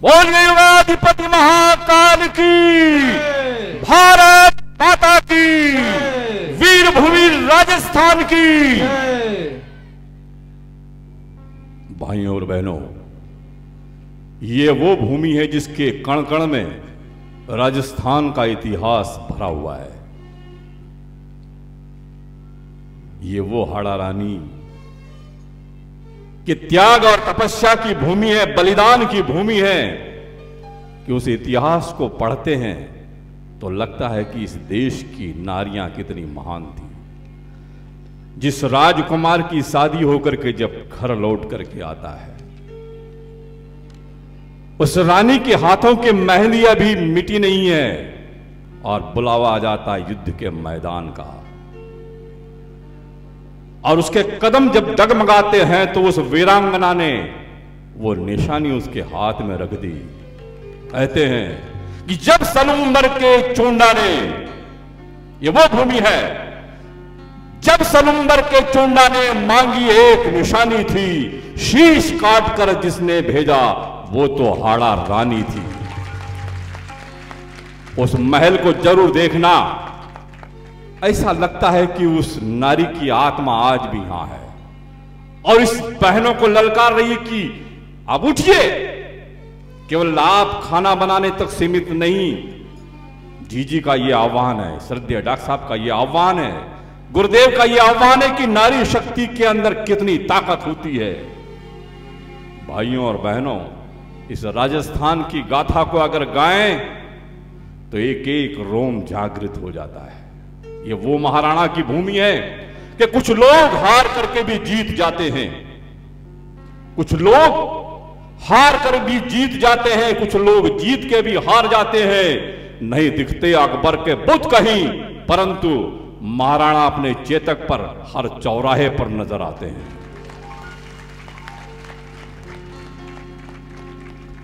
बोलिए युगाधिपति महाकाल की, भारत माता की, वीर भूमि राजस्थान की। भाइयों और बहनों, ये वो भूमि है जिसके कण कण में राजस्थान का इतिहास भरा हुआ है। ये वो हाड़ा रानी कि त्याग और तपस्या की भूमि है, बलिदान की भूमि है, कि उस इतिहास को पढ़ते हैं तो लगता है कि इस देश की नारियां कितनी महान थी। जिस राजकुमार की शादी होकर के जब घर लौट करके आता है, उस रानी के हाथों की मेहंदी अभी मिटी नहीं है और बुलावा आ जाता है युद्ध के मैदान का, और उसके कदम जब डगमगाते हैं तो उस वीरांगना ने वो निशानी उसके हाथ में रख दी। कहते हैं कि जब सलूंबर के चोंडा ने, ये वो भूमि है जब सलूंबर के चोंडा ने मांगी एक निशानी थी, शीश काट कर जिसने भेजा वो तो हाड़ा रानी थी। उस महल को जरूर देखना, ऐसा लगता है कि उस नारी की आत्मा आज भी यहां है और इस बहनों को ललकार रही है कि अब उठिए। केवल आप खाना बनाने तक सीमित नहीं, जीजी का यह आह्वान है, श्रद्धेय डॉक्टर साहब का यह आह्वान है, गुरुदेव का यह आह्वान है कि नारी शक्ति के अंदर कितनी ताकत होती है। भाइयों और बहनों, इस राजस्थान की गाथा को अगर गाएं तो एक एक रोम जागृत हो जाता है। ये वो महाराणा की भूमि है कि कुछ लोग हार करके भी जीत जाते हैं, कुछ लोग हार कर भी जीत जाते हैं, कुछ लोग जीत के भी हार जाते हैं। नहीं दिखते अकबर के बुत कहीं, परंतु महाराणा अपने चेतक पर हर चौराहे पर नजर आते हैं।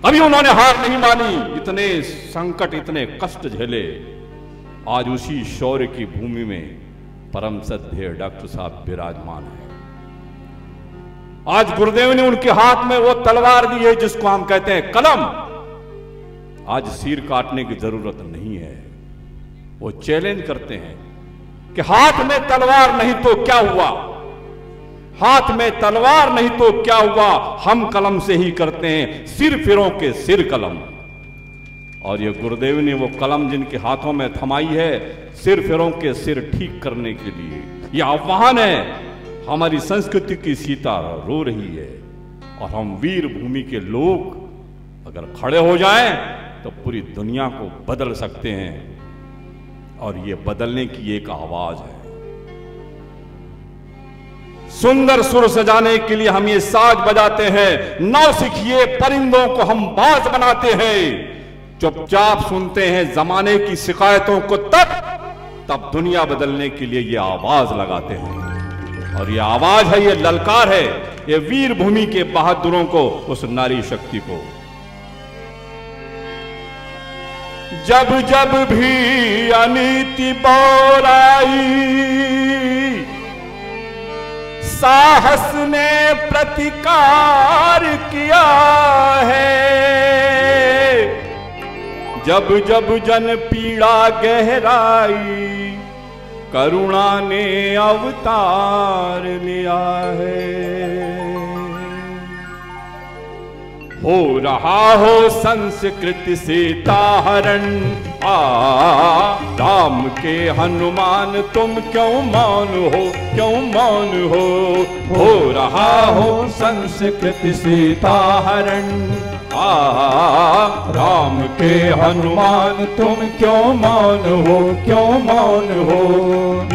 अभी उन्होंने हार नहीं मानी, इतने संकट, इतने कष्ट झेले। आज उसी शौर्य की भूमि में परम श्रद्धेय डॉक्टर साहब विराजमान है। आज गुरुदेव ने उनके हाथ में वो तलवार दी है जिसको हम कहते हैं कलम। आज सिर काटने की जरूरत नहीं है। वो चैलेंज करते हैं कि हाथ में तलवार नहीं तो क्या हुआ, हाथ में तलवार नहीं तो क्या हुआ, हम कलम से ही करते हैं सिर फिरों के सिर कलम। और ये गुरुदेव ने वो कलम जिनके हाथों में थमाई है सिर फिरों के सिर ठीक करने के लिए। ये आह्वान है। हमारी संस्कृति की सीता रो रही है और हम वीर भूमि के लोग अगर खड़े हो जाएं तो पूरी दुनिया को बदल सकते हैं। और ये बदलने की एक आवाज है। सुंदर सुर सजाने के लिए हम ये साज बजाते हैं, नौसिखिए परिंदों को हम बाज बनाते हैं। चुपचाप सुनते हैं जमाने की शिकायतों को, तब दुनिया बदलने के लिए ये आवाज लगाते हैं। और ये आवाज है, ये ललकार है, ये वीर भूमि के बहादुरों को, उस नारी शक्ति को। जब जब भी अनीति बोराई, साहस ने प्रतिकार किया है। जब जब जन पीड़ा गहराई, करुणा ने अवतार लिया है। हो रहा हो संस्कृति से ताहरण, राम के हनुमान तुम क्यों मौन हो, क्यों मौन हो रहा हो संस्कृति से ताहरण, राम के हनुमान तुम क्यों मौन हो, क्यों मौन हो।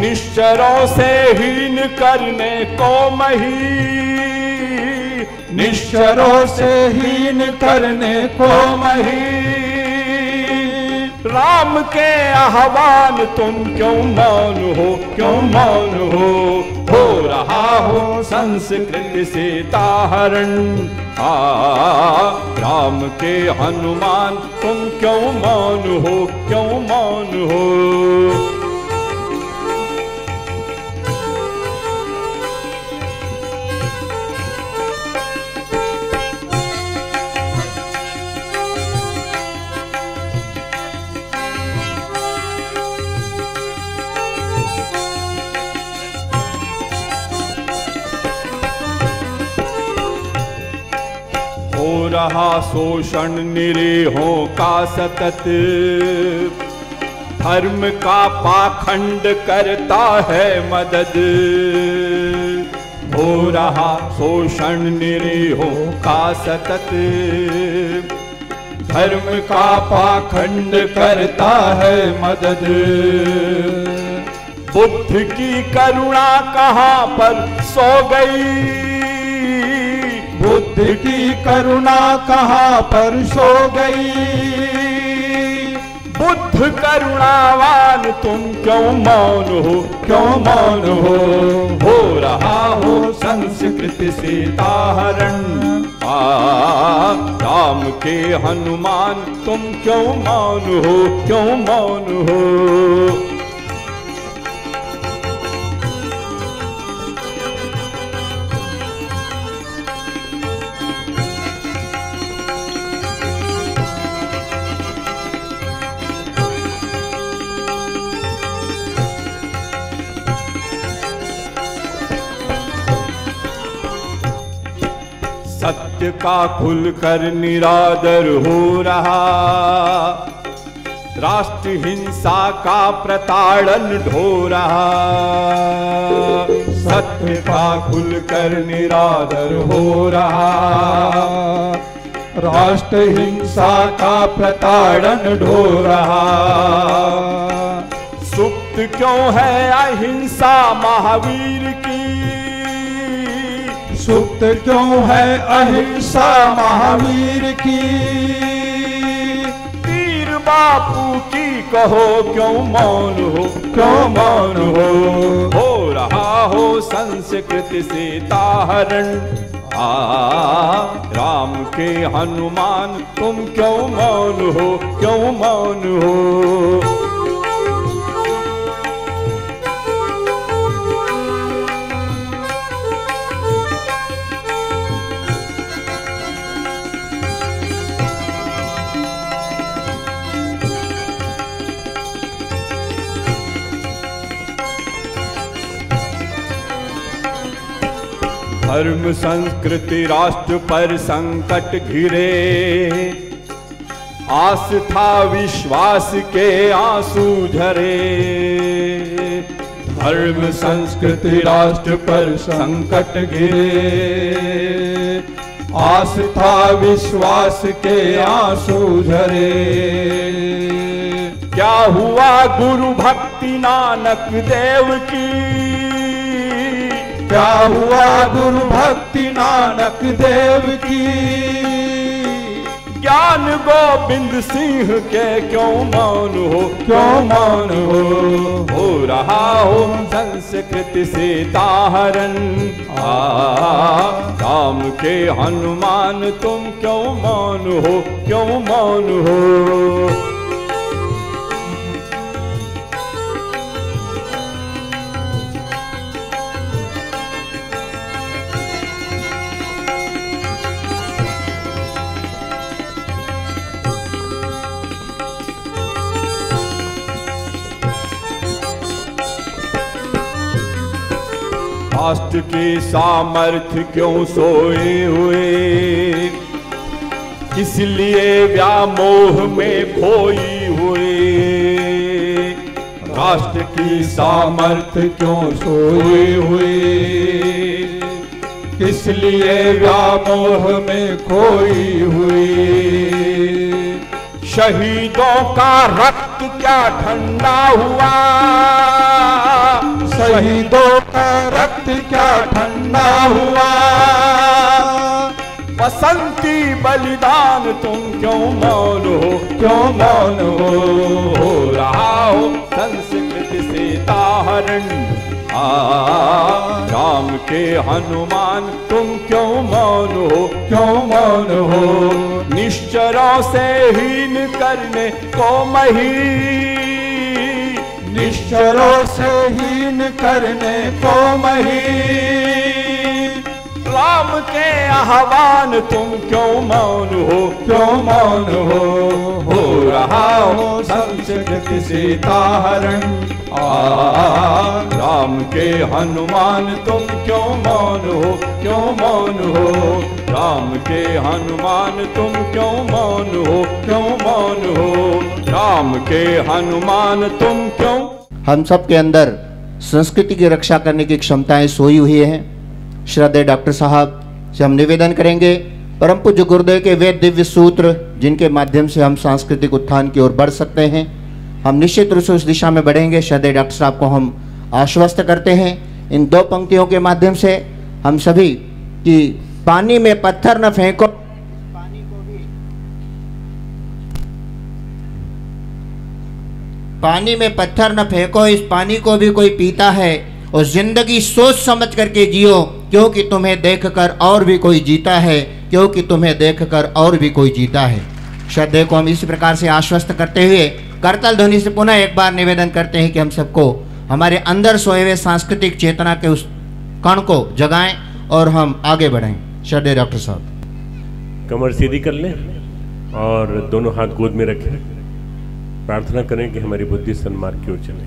निश्चरों से हीन करने को मही, निश्चरों से हीन करने को मही, राम के आह्वान तुम क्यों मौन हो, क्यों मौन हो रहा हो संस्कृति से ताहरण, राम के हनुमान तुम क्यों मौन हो, क्यों मौन हो। रहा शोषण निरीहों का सतत, धर्म का पाखंड करता है मदद। हो रहा शोषण निरीहों का सतत, धर्म का पाखंड करता है मदद। बुद्ध की करुणा कहाँ पर सो गई, बुद्ध की करुणा कहाँ पर सो गई। बुद्ध करुणावान तुम क्यों मौन हो, क्यों मौन हो रहा हो संस्कृत से ताहरण। राम के हनुमान तुम क्यों मौन हो, क्यों मौन हो। सत्य का खुलकर निरादर हो रहा, राष्ट्र हिंसा का प्रताड़न ढो रहा। सत्य का खुलकर निरादर हो रहा, राष्ट्र हिंसा का प्रताड़न ढो रहा। सुप्त क्यों है अहिंसा महावीर की, सुप्त क्यों है अहिंसा महावीर की। वीर बापू की कहो क्यों मौन हो, क्यों मौन हो रहा हो संस्कृत से ताहरण। राम के हनुमान तुम क्यों मौन हो, क्यों मौन हो। धर्म संस्कृति राष्ट्र पर संकट घिरे, आस्था विश्वास के आंसू झरे। धर्म संस्कृति राष्ट्र पर संकट घिरे, आस्था विश्वास के आंसू झरे। क्या हुआ गुरु भक्ति नानक देव की, क्या हुआ गुरु भक्ति नानक देव की। ज्ञान गोविंद सिंह के क्यों मौन हो, क्यों मौन हो रहा हो संस्कृत से ताहरण। राम के हनुमान तुम क्यों मौन हो, क्यों मौन हो। राष्ट्र के सामर्थ्य क्यों सोए हुए, किस लिए व्यामोह में खोई हुए। राष्ट्र की सामर्थ्य क्यों सोए हुए, किस लिए व्यामोह में खोई हुई। शहीदों का रक्त क्या ठंडा हुआ, शहीदों का रक्त क्या ठंडा हुआ। बसंती बलिदान तुम क्यों मौन हो, क्यों मौन हो रहा हो संस्कृत से ताहरण। राम के हनुमान तुम क्यों मौन हो, क्यों मौन हो। निश्चरों से हीन करने को मही, निश्चरों से हीन करने को मही। राम के आह्वान तुम क्यों मौन हो, क्यों मौन हो रहा हो संस्कृत के सीता हरण। राम के हनुमान तुम क्यों मौन हो, क्यों मौन हो। राम के हनुमान तुम क्यों मौन हो, क्यों मौन हो। राम के हनुमान तुम क्यों। हम सब के अंदर संस्कृति की रक्षा करने की क्षमताएं सोई हुई हैं। श्रद्धेय डॉक्टर साहब से हम निवेदन करेंगे, परम पूज्य गुरुदेव के वेद दिव्य सूत्र जिनके माध्यम से हम सांस्कृतिक उत्थान की ओर बढ़ सकते हैं, हम निश्चित रूप से उस दिशा में बढ़ेंगे। श्रद्धेय डॉक्टर साहब को हम आश्वस्त करते हैं इन दो पंक्तियों के माध्यम से हम सभी कि पानी में पत्थर न फेंको, पानी में पत्थर न फेंको, इस पानी को भी कोई पीता है। और जिंदगी सोच समझ करके जियो, क्योंकि तुम्हें देखकर और भी कोई जीता है, क्योंकि तुम्हें देखकर और भी कोई जीता है। श्रद्धेय को हम इसी प्रकार से आश्वस्त करते हुए करताल ध्वनि से पुनः एक बार निवेदन करते हैं कि हम सबको हमारे अंदर सोए हुए सांस्कृतिक चेतना के उस कण को जगाएं और हम आगे बढ़ें। श्रद्धेय डॉक्टर साहब कमर सीधी कर लें और दोनों हाथ गोद में रखें। प्रार्थना करें कि हमारी बुद्धि सन्मार्ग की ओर चले।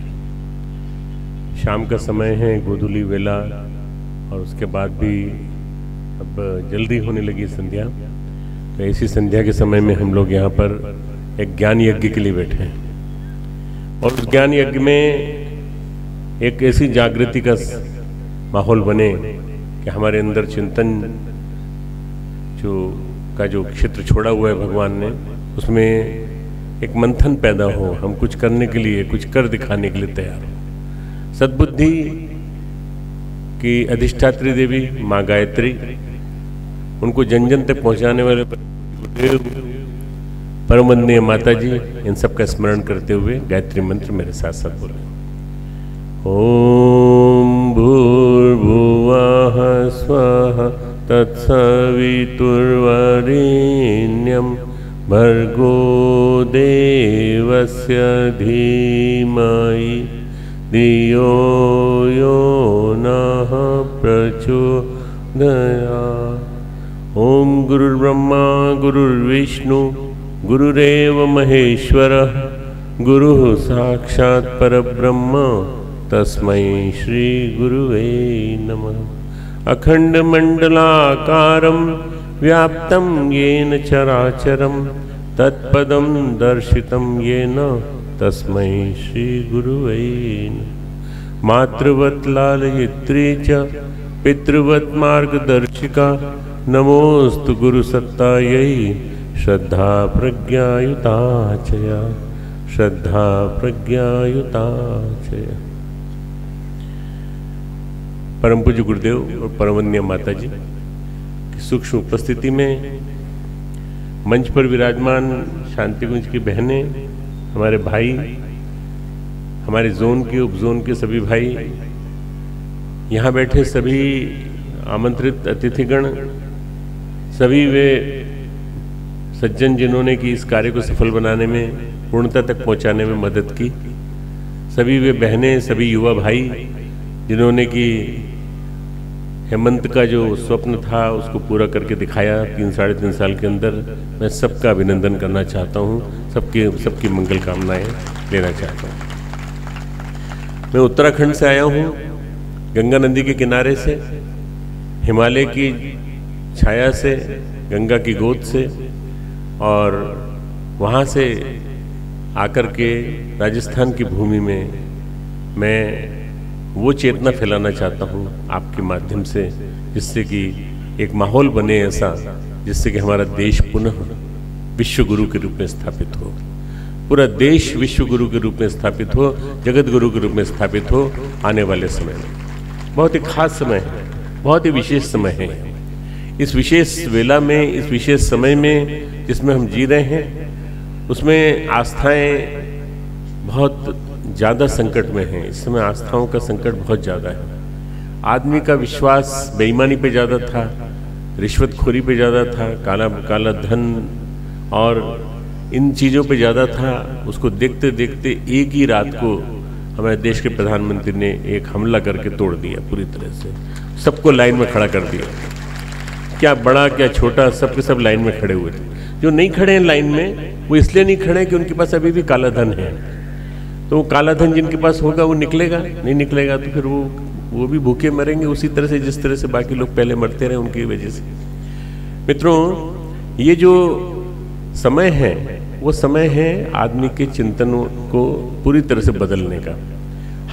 शाम का समय है, गोधूली वेला, और उसके बाद भी अब जल्दी होने लगी संध्या। तो ऐसी संध्या के समय में हम लोग यहाँ पर एक ज्ञान यज्ञ के लिए बैठे हैं, और उस ज्ञान यज्ञ में एक ऐसी जागृति का माहौल बने कि हमारे अंदर चिंतन जो क्षेत्र छोड़ा हुआ है भगवान ने, उसमें एक मंथन पैदा हो, हम कुछ करने के लिए, कुछ कर दिखाने के लिए तैयार हो। सद्बुद्धि की अधिष्ठात्री देवी माँ गायत्री, उनको जन जन तक पहुँचाने वाले गुरुदेव, परम वंदनीय माता जी, इन सब का स्मरण करते हुए गायत्री मंत्र मेरे साथ साथ बोले। ओम भूर्भुवः स्वः तत्सवितुर्वरेण्यं भर्गो देवस्य धीमहि धियो यो नः प्रचोदयात्। ओम गुरुर्ब्रह्मा गुरुर्विष्णु गुरुरेव महेश्वरः गुरुः साक्षात् परब्रह्म तस्मै श्री गुरुवे नमः। अखंडमंडलाकारं व्याप्तं येन चराचरं तत्पदं दर्शितं येन तस्मै श्री गुरुवे नमः। मातृवत् लालयित्री च पितृवत् मार्गदर्शिका नमोस्तु गुरुसत्तायै श्रद्धा प्रज्ञायुता चया, श्रद्धा प्रज्ञायुता चया। परम पूज्य गुरुदेव और परमवंदनीय माता जी की सूक्ष्म उपस्थिति में मंच पर विराजमान शांतिकुंज की बहनें, हमारे भाई, हमारे जोन के उप जोन के सभी भाई, यहाँ बैठे सभी आमंत्रित अतिथिगण, सभी वे सज्जन जिन्होंने कि इस कार्य को सफल बनाने में, पूर्णता तक पहुँचाने में मदद की, सभी वे बहनें, सभी युवा भाई जिन्होंने कि हेमंत का जो स्वप्न था उसको पूरा करके दिखाया 3-3.5 साल के अंदर, मैं सबका अभिनंदन करना चाहता हूँ, सबकी मंगल कामनाएं लेना चाहता हूँ। मैं उत्तराखंड से आया हूँ, गंगा नदी के किनारे से, हिमालय की छाया से, गंगा की गोद से, और वहाँ से आकर के राजस्थान की भूमि में मैं वो चेतना फैलाना चाहता हूँ आपके माध्यम से, जिससे कि एक माहौल बने ऐसा, जिससे कि हमारा देश पुनः विश्व गुरु के रूप में स्थापित हो, पूरा देश विश्व गुरु के रूप में स्थापित हो, जगत गुरु के रूप में स्थापित हो आने वाले समय में। बहुत ही खास समय है, बहुत ही विशेष समय है। इस विशेष वेला में, इस विशेष समय में जिसमें हम जी रहे हैं, उसमें आस्थाएं बहुत ज़्यादा संकट में हैं। इस समय आस्थाओं का संकट बहुत ज़्यादा है। आदमी का विश्वास बेईमानी पे ज़्यादा था, रिश्वतखोरी पे ज़्यादा था, काला धन और इन चीज़ों पे ज़्यादा था। उसको देखते देखते एक ही रात को हमारे देश के प्रधानमंत्री ने एक हमला करके तोड़ दिया, पूरी तरह से सबको लाइन में खड़ा कर दिया। क्या बड़ा क्या छोटा, सबके सब लाइन में खड़े हुए थे। जो नहीं खड़े हैं लाइन में, वो इसलिए नहीं खड़े कि उनके पास अभी भी काला धन है, तो वो काला धन जिनके पास होगा वो निकलेगा, नहीं निकलेगा तो फिर वो भी भूखे मरेंगे उसी तरह से जिस तरह से बाकी लोग पहले मरते रहे उनकी वजह से। मित्रों, ये जो समय है वो समय है आदमी के चिंतनों को पूरी तरह से बदलने का।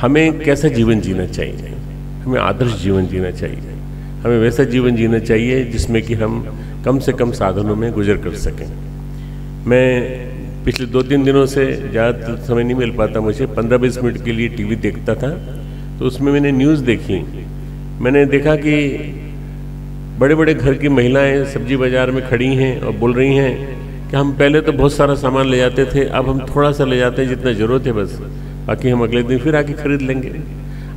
हमें कैसा जीवन जीना चाहिए? हमें आदर्श जीवन जीना चाहिए। हमें वैसा जीवन जीना चाहिए जिसमें कि हम कम से कम साधनों में गुजर कर सकें। मैं पिछले 2-3 दिनों से ज़्यादा समय नहीं मिल पाता मुझे, 15-20 मिनट के लिए टीवी देखता था, तो उसमें मैंने न्यूज़ देखी। मैंने देखा कि बड़े बड़े घर की महिलाएं सब्जी बाज़ार में खड़ी हैं और बोल रही हैं कि हम पहले तो बहुत सारा सामान ले जाते थे, अब हम थोड़ा सा ले जाते हैं जितना ज़रूरत है बस, बाकी हम अगले दिन फिर आके खरीद लेंगे।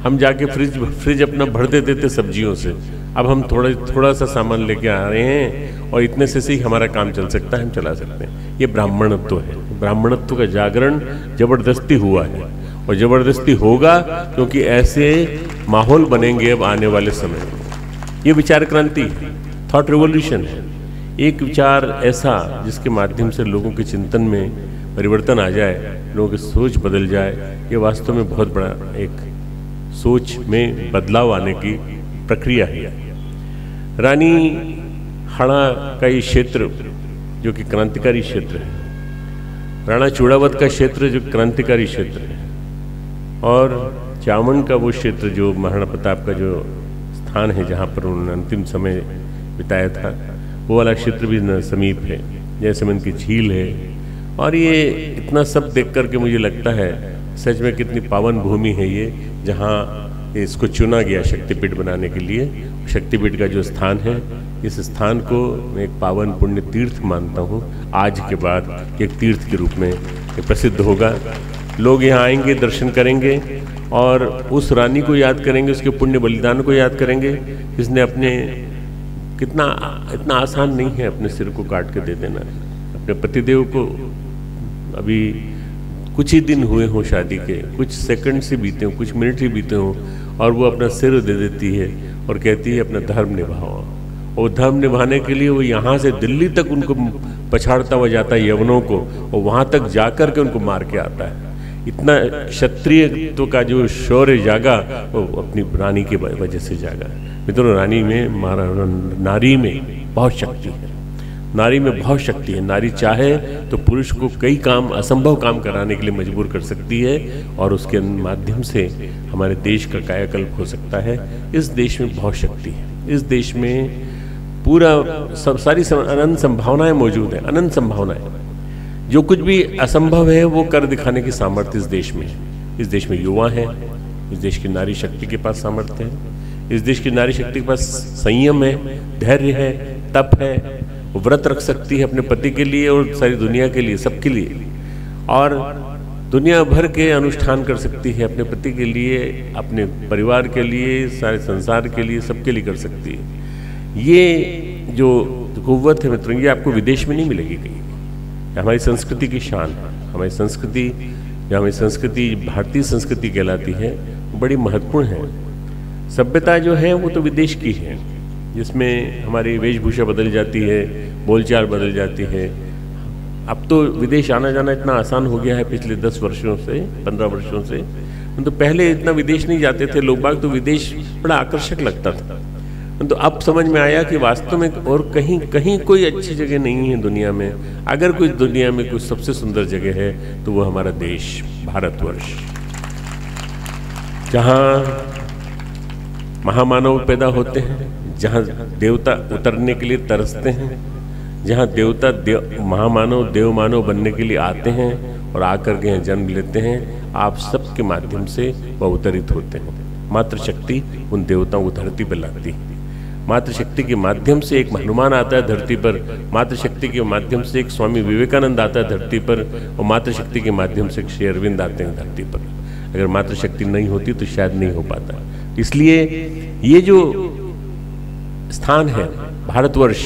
हम जाके फ्रिज अपना भर देते थे सब्जियों से, अब हम थोड़ा सा सामान लेके आ रहे हैं और इतने से ही हमारा काम चल सकता है, हम चला सकते हैं। ये ब्राह्मणत्व है। ब्राह्मणत्व का जागरण जबरदस्ती हुआ है और जबरदस्ती होगा क्योंकि ऐसे माहौल बनेंगे अब आने वाले समय में। ये विचार क्रांति है, थॉट रिवॉल्यूशन है। एक विचार ऐसा जिसके माध्यम से लोगों के चिंतन में परिवर्तन आ जाए, लोगों की सोच बदल जाए, ये वास्तव में बहुत बड़ा एक सोच में बदलाव आने की प्रक्रिया है। रानी हाड़ा का ये क्षेत्र जो कि क्रांतिकारी क्षेत्र है, राणा चूड़ावत का क्षेत्र जो क्रांतिकारी क्षेत्र है, और चामन का वो क्षेत्र जो महाराणा प्रताप का जो स्थान है जहाँ पर उन्होंने अंतिम समय बिताया था, वो वाला क्षेत्र भी समीप है। जैसलमेर की झील है। और ये इतना सब देख करके मुझे लगता है सच में कितनी पावन भूमि है ये, जहाँ इसको चुना गया शक्तिपीठ बनाने के लिए। शक्तिपीठ का जो स्थान है, इस स्थान को मैं एक पावन पुण्य तीर्थ मानता हूँ। आज के बाद एक तीर्थ के रूप में ये प्रसिद्ध होगा। लोग यहाँ आएंगे, दर्शन करेंगे और उस रानी को याद करेंगे, उसके पुण्य बलिदान को याद करेंगे, जिसने अपने इतना आसान नहीं है अपने सिर को काट के दे देना। अपने पतिदेव को अभी कुछ ही दिन हुए हों शादी के, कुछ सेकंड से बीते हों, कुछ मिनट ही बीते हों, और वो अपना सिर दे देती है और कहती है अपना धर्म निभाओ। और धर्म निभाने के लिए वो यहाँ से दिल्ली तक उनको पछाड़ता हुआ जाता है यवनों को, और वहाँ तक जाकर के उनको मार के आता है। इतना क्षत्रियत्व का जो शौर्य जागा वो अपनी रानी की वजह से जागा। मित्रों, नारी में बहुत शक्ति है। नारी में बहुत शक्ति है। नारी चाहे तो पुरुष को कई काम, असंभव काम कराने के लिए मजबूर कर सकती है, और उसके माध्यम से हमारे देश का कायाकल्प हो सकता है। इस देश में बहुत शक्ति है। इस देश में पूरा सारी अनंत संभावनाएं मौजूद हैं, अनंत संभावनाएं। जो कुछ भी असंभव है वो कर दिखाने की सामर्थ्य इस देश में है। इस देश में युवा हैं, इस देश की नारी शक्ति के पास सामर्थ्य है, इस देश की नारी शक्ति के पास संयम है, धैर्य है, तप है, वो व्रत रख सकती है अपने पति के लिए और सारी दुनिया के लिए, सबके लिए, और दुनिया भर के अनुष्ठान कर सकती है अपने पति के लिए, अपने परिवार के लिए, सारे संसार के लिए, सबके लिए कर सकती है। ये जो कुव्वत है मित्रों, ये आपको विदेश में नहीं मिलेगी कहीं। हमारी संस्कृति की शान है। हमारी संस्कृति भारतीय संस्कृति कहलाती है, बड़ी महत्वपूर्ण है। सभ्यता जो है वो तो विदेश की है, जिसमें हमारी वेशभूषा बदल जाती है, बोलचाल बदल जाती है। अब तो विदेश आना जाना इतना आसान हो गया है पिछले 10 वर्षों से, 15 वर्षों से। तो पहले इतना विदेश नहीं जाते थे लोग बाग, तो विदेश बड़ा आकर्षक लगता था। तो अब समझ में आया कि वास्तव में और कहीं कोई अच्छी जगह नहीं है दुनिया में। अगर कोई दुनिया में कोई सबसे सुंदर जगह है तो वो हमारा देश भारतवर्ष, जहाँ महामानव पैदा होते हैं, जहाँ देवता उतरने के लिए तरसते हैं, जहाँ देवता महामानव देवमानव बनने के लिए आते हैं और आकर के यहाँ जन्म लेते हैं। आप सबके माध्यम से वह उतरित होते हैं। मातृशक्ति उन देवताओं को धरती पर लाती है। मातृशक्ति के माध्यम से एक हनुमान आता है धरती पर, मातृशक्ति के माध्यम से एक स्वामी विवेकानंद आता है धरती पर, और मातृशक्ति के माध्यम से एक श्री अरविंद आते हैं धरती पर। अगर मातृशक्ति नहीं होती तो शायद नहीं हो पाता। इसलिए ये जो स्थान है भारतवर्ष,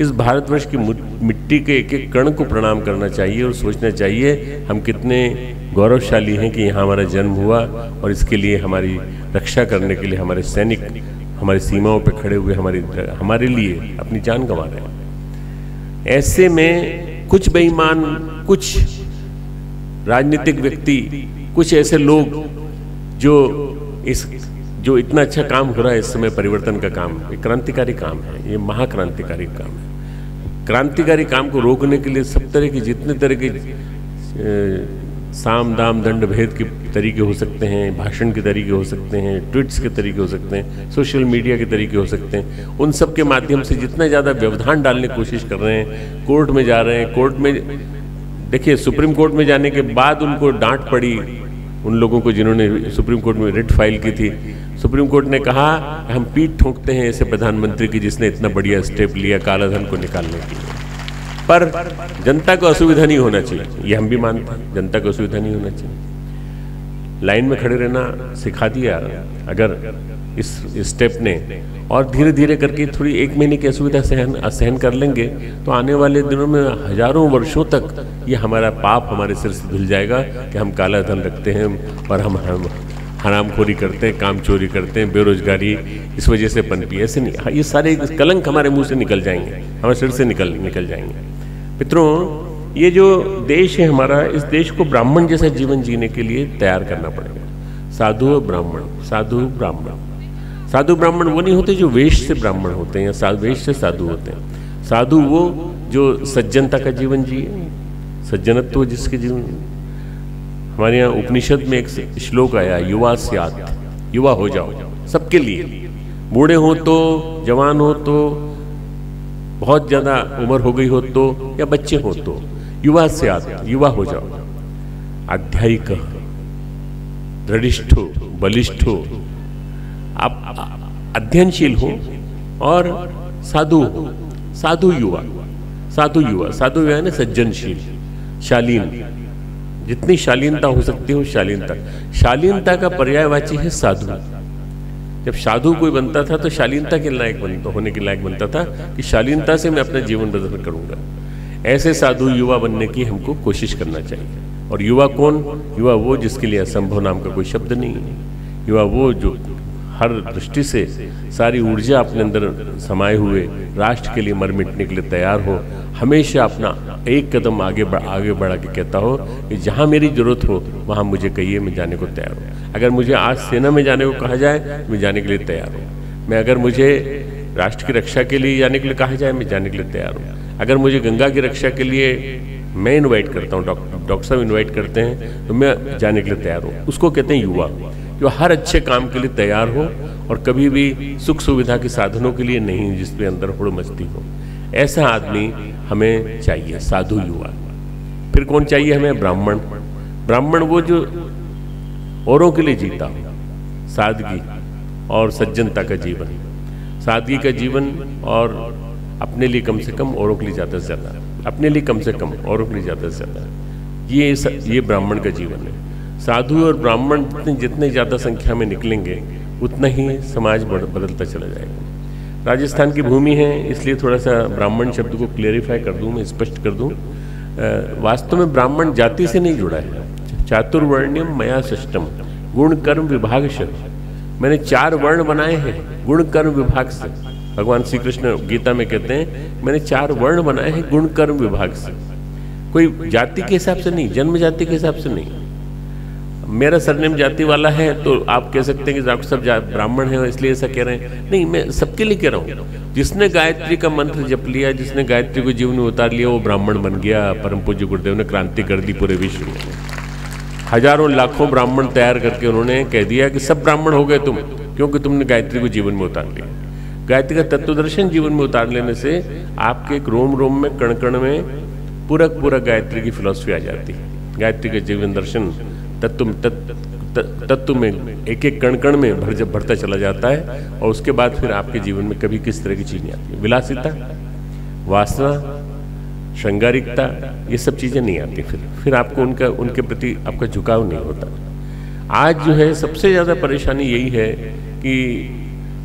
इस भारतवर्ष की मिट्टी के एक एक कण को प्रणाम करना चाहिए और सोचना चाहिए हम कितने गौरवशाली हैं कि यहाँ हमारा जन्म हुआ, और इसके लिए हमारी रक्षा करने के लिए हमारे सैनिक हमारी सीमाओं पर खड़े हुए हमारे लिए अपनी जान गंवा रहे हैं। ऐसे में कुछ बेईमान, कुछ राजनीतिक व्यक्ति कुछ ऐसे लोग जो इतना अच्छा काम हो रहा है इस समय, परिवर्तन का काम, ये क्रांतिकारी काम है, ये महाक्रांतिकारी काम है। क्रांतिकारी काम को रोकने के लिए सब तरह की, जितने तरह के साम दाम दंड भेद के तरीके हो सकते हैं, भाषण के तरीके हो सकते हैं, ट्वीट्स के तरीके हो सकते हैं, सोशल मीडिया के तरीके हो सकते हैं, उन सब के माध्यम से जितना ज़्यादा व्यवधान डालने की कोशिश कर रहे हैं, कोर्ट में जा रहे हैं। कोर्ट में देखिए, सुप्रीम कोर्ट में जाने के बाद उनको डांट पड़ी उन लोगों को जिन्होंने सुप्रीम कोर्ट में रिट फाइल की थी। सुप्रीम कोर्ट ने कहा हम पीठ ठोंकते हैं ऐसे प्रधानमंत्री की जिसने इतना बढ़िया स्टेप लिया कालाधन को निकालने के लिए, पर जनता को असुविधा नहीं होना चाहिए, ये हम भी मानते हैं, जनता को असुविधा नहीं होना चाहिए। लाइन में खड़े रहना सिखा दिया अगर इस स्टेप ने, और धीरे धीरे करके थोड़ी 1 महीने की असुविधा सहन कर लेंगे तो आने वाले दिनों में हजारों वर्षों तक ये हमारा पाप हमारे सिर से धुल जाएगा कि हम काला धन रखते हैं और हम हरामखोरी करते हैं, काम चोरी करते हैं, बेरोजगारी इस वजह से पनपी। ऐसे नहीं, ये सारे कलंक हमारे मुंह से निकल जाएंगे, हमारे सिर से निकल जाएंगे। मित्रों, ये जो देश है हमारा, इस देश को ब्राह्मण जैसा जीवन जीने के लिए तैयार करना पड़ेगा। साधु ब्राह्मण, साधु ब्राह्मण। साधु ब्राह्मण वो नहीं होते जो वेश से ब्राह्मण होते हैं या वेश से साधु होते हैं। साधु वो जो सज्जनता का जीवन जिए, सज्जनत्व जिसके जीवन। हमारे यहाँ उपनिषद में एक श्लोक आया, युवा स्यात्, युवा हो जाओ सबके लिए, बूढ़े हो तो, जवान हो तो, बहुत ज़्यादा उम्र हो गई हो तो, या बच्चे हो तो, युवा स्यात्, युवा हो जाओ। आध्यायिक, दृढ़िष्ठ हो, बलिष्ठ हो, आप अध्ययनशील हो और साधु हो। साधु युवा, साधु युवा, साधु युवा है ना सज्जनशील, शालीन, जितनी शालीनता हो सकती हो शालीनता। शालीनता का पर्यायवाची है साधु। जब साधु कोई बनता था तो शालीनता के लायक होने के लायक बनता था कि शालीनता से मैं अपना जीवन बदल करूंगा। ऐसे साधु युवा बनने की हमको कोशिश करना चाहिए। और युवा कौन? युवा वो जिसके लिए असंभव नाम का कोई शब्द नहीं है। युवा वो जो हर दृष्टि से सारी ऊर्जा अपने अंदर समाये हुए राष्ट्र के लिए मर मिटने के लिए तैयार हो, हमेशा अपना एक कदम आगे बढ़ा के कहता हो कि जहाँ मेरी जरूरत हो वहाँ मुझे कहिए, मैं जाने को तैयार हूँ। अगर मुझे आज सेना में जाने को कहा जाए मैं जाने के लिए तैयार हूँ। मैं अगर मुझे राष्ट्र की रक्षा के लिए जाने के लिए कहा जाए मैं जाने के लिए तैयार हूँ। अगर मुझे गंगा की रक्षा के लिए मैं इन्वाइट करता हूँ, डॉक्टर साहब इन्वाइट करते हैं तो मैं जाने के लिए तैयार हूँ। उसको कहते हैं युवा, जो हर अच्छे काम के लिए तैयार हो और कभी भी सुख सुविधा के साधनों के लिए नहीं जिसपे अंदर हुड़ मचती हो। ऐसा आदमी हमें चाहिए, साधु युवा। फिर कौन चाहिए हमें? ब्राह्मण। ब्राह्मण वो जो औरों के लिए जीता हो, सादगी और सज्जनता का जीवन, सादगी का जीवन और अपने लिए कम से कम औरों के लिए ज़्यादा से ज़्यादा, अपने लिए कम से कम औरों के लिए ज़्यादा से ज़्यादा, ये ब्राह्मण का जीवन है। साधु और ब्राह्मण जितने ज़्यादा संख्या में निकलेंगे उतना ही समाज बदलता चला जाएगा। राजस्थान की भूमि है इसलिए थोड़ा सा ब्राह्मण शब्द को क्लेरिफाई कर दूं, मैं स्पष्ट कर दूं। वास्तव में ब्राह्मण जाति से नहीं जुड़ा है। चातुर्वर्ण्यम मया सृष्टम गुण कर्म विभाग से, मैंने 4 वर्ण बनाए हैं गुण कर्म विभाग से। भगवान श्री कृष्ण गीता में कहते हैं मैंने 4 वर्ण बनाए हैं गुण कर्म विभाग से। कोई जाति के हिसाब से नहीं, जन्म जाति के हिसाब से नहीं। मेरा सरनेम जाति वाला है तो आप कह सकते हैं कि डॉक्टर साहब ब्राह्मण है इसलिए ऐसा कह रहे हैं। नहीं, मैं सबके लिए कह रहा हूँ। जिसने गायत्री का मंत्र जप लिया, जिसने गायत्री को जीवन में उतार लिया, वो ब्राह्मण बन गया। परम पूज्य गुरुदेव ने क्रांति कर दी पूरे विश्व में। हजारों लाखों ब्राह्मण तैयार करके उन्होंने कह दिया कि सब ब्राह्मण हो गए तुम, क्योंकि तुमने गायत्री को जीवन में उतार लिया। गायत्री का तत्वदर्शन जीवन में उतार लेने से आपके एक रोम रोम में, कण कण में पूरा गायत्री की फिलॉसफी आ जाती है। गायत्री का जीवन दर्शन तत्व में एक एक कण कण में भरता चला जाता है और उसके बाद फिर आपके जीवन में कभी किस तरह की चीज नहीं आती। विलासिता, वासना, श्रृंगारिकता, ये सब चीजें नहीं आती। फिर आपको उनके प्रति आपका झुकाव नहीं होता। आज जो है सबसे ज्यादा परेशानी यही है कि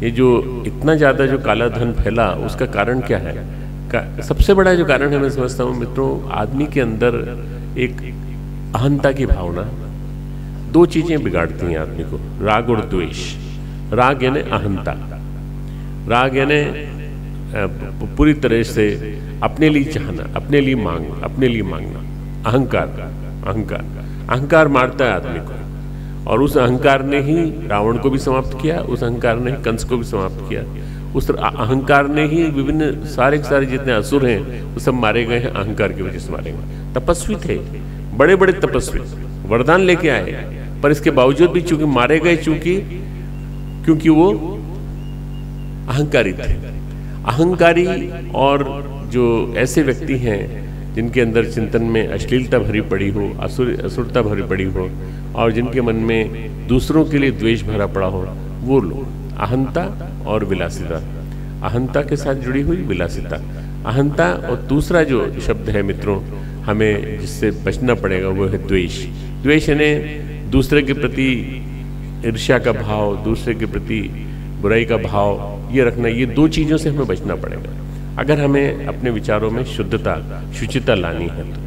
ये जो इतना ज्यादा जो काला धन फैला, उसका कारण क्या है? सबसे बड़ा जो कारण है मैं समझता हूँ मित्रों, आदमी के अंदर एक अहंता की भावना। 2 चीजें बिगाड़ती हैं आदमी को, राग और द्वेष। राग यानी अहंता, राग यानी पूरी तरह से अपने लिए चाहना, अपने लिए मांगना, अहंकार। अहंकार मारता है आदमी को, और उस अहंकार ने ही रावण को भी समाप्त किया, उस अहंकार ने ही कंस को भी समाप्त किया, उस अहंकार ने ही विभिन्न सारे के सारे जितने असुर हैं वो सब मारे गए हैं, अहंकार की वजह से मारे गए। तपस्वी थे, बड़े बड़े तपस्वी, वरदान लेके आए, पर इसके बावजूद भी चूंकि मारे गए, क्योंकि वो अहंकारी थे। अहंकारी और जो ऐसे व्यक्ति हैं जिनके अंदर चिंतन में अश्लीलता भरी पड़ी हो, असुरता भरी पड़ी हो, और जिनके मन में दूसरों के लिए द्वेष भरा पड़ा हो, वो लोग अहंता और विलासिता, अहंता के साथ जुड़ी हुई विलासिता, अहंता। और दूसरा जो शब्द है मित्रों हमें जिससे बचना पड़ेगा वो है द्वेष। द्वेष यानी दूसरे के प्रति ईर्ष्या का भाव, दूसरे के प्रति बुराई का भाव, ये रखना, ये दो चीज़ों से हमें बचना पड़ेगा अगर हमें अपने विचारों में शुद्धता, शुचिता लानी है। तो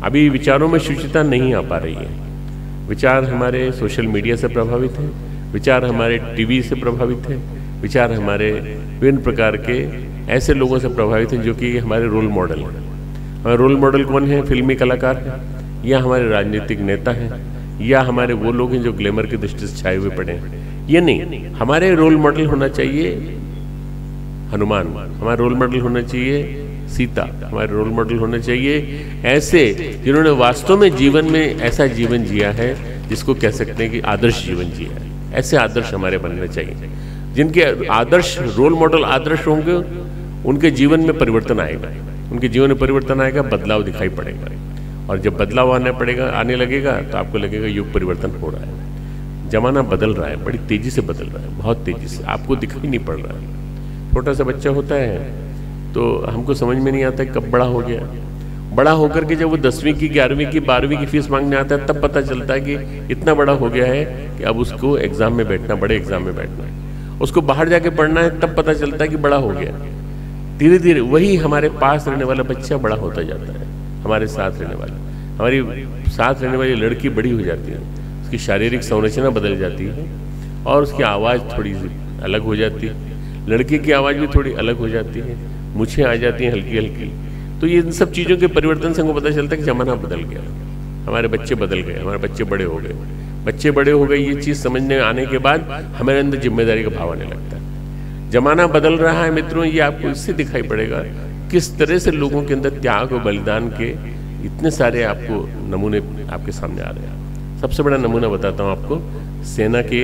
अभी विचारों में शुचिता नहीं आ पा रही है। विचार हमारे सोशल मीडिया से प्रभावित हैं, विचार हमारे टीवी से प्रभावित हैं, विचार हमारे विभिन्न प्रकार के ऐसे लोगों से प्रभावित हैं जो कि हमारे रोल मॉडल हैं। हमारे रोल मॉडल कौन है? फिल्मी कलाकार हैं, या हमारे राजनीतिक नेता हैं, या हमारे वो लोग हैं जो ग्लैमर की दृष्टि से छाए हुए पड़े हैं। ये नहीं, हमारे रोल मॉडल होना चाहिए हनुमान, हमारा रोल मॉडल होना चाहिए सीता, हमारे रोल मॉडल होना चाहिए ऐसे जिन्होंने वास्तव में जीवन में ऐसा जीवन जिया है जिसको कह सकते हैं कि आदर्श जीवन जिया है। ऐसे आदर्श हमारे बनने चाहिए, जिनके आदर्श रोल मॉडल आदर्श होंगे उनके जीवन में परिवर्तन आएगा, उनके जीवन में परिवर्तन आएगा, बदलाव दिखाई पड़ेगा। और जब बदलाव आने लगेगा तो आपको लगेगा युग परिवर्तन हो रहा है, जमाना बदल रहा है, बड़ी तेजी से बदल रहा है, बहुत तेजी से, आपको दिखाई नहीं पड़ रहा है। छोटा सा बच्चा होता है तो हमको समझ में नहीं आता कब बड़ा हो गया। बड़ा होकर के जब वो 10वीं की, 11वीं की, 12वीं की फीस मांगने आता है तब पता चलता है कि इतना बड़ा हो गया है कि अब उसको एग्जाम में बैठना, बड़े एग्जाम में बैठना है, उसको बाहर जाके पढ़ना है, तब पता चलता है कि बड़ा हो गया। धीरे धीरे वही हमारे पास रहने वाला बच्चा बड़ा होता जाता है, हमारे साथ रहने वाला, हमारी साथ रहने वाली लड़की बड़ी हो जाती है, उसकी शारीरिक संरचना बदल जाती है और उसकी आवाज़ थोड़ी अलग हो जाती है, लड़के की आवाज़ भी थोड़ी अलग हो जाती है, मूछें आ जाती हैं हल्की हल्की। तो ये इन सब चीज़ों के परिवर्तन से हमको पता चलता है कि ज़माना बदल गया, हमारे बच्चे बदल गए, हमारे बच्चे बड़े हो गए। बच्चे बड़े हो गए ये चीज़ समझने आने के बाद हमारे अंदर जिम्मेदारी का भाव आने लगता है। ज़माना बदल रहा है मित्रों, ये आपको इससे दिखाई पड़ेगा किस तरह से लोगों के अंदर त्याग और बलिदान के इतने सारे आपको नमूने आपके सामने आ रहे हैं। सबसे बड़ा नमूना बताता हूँ आपको, सेना के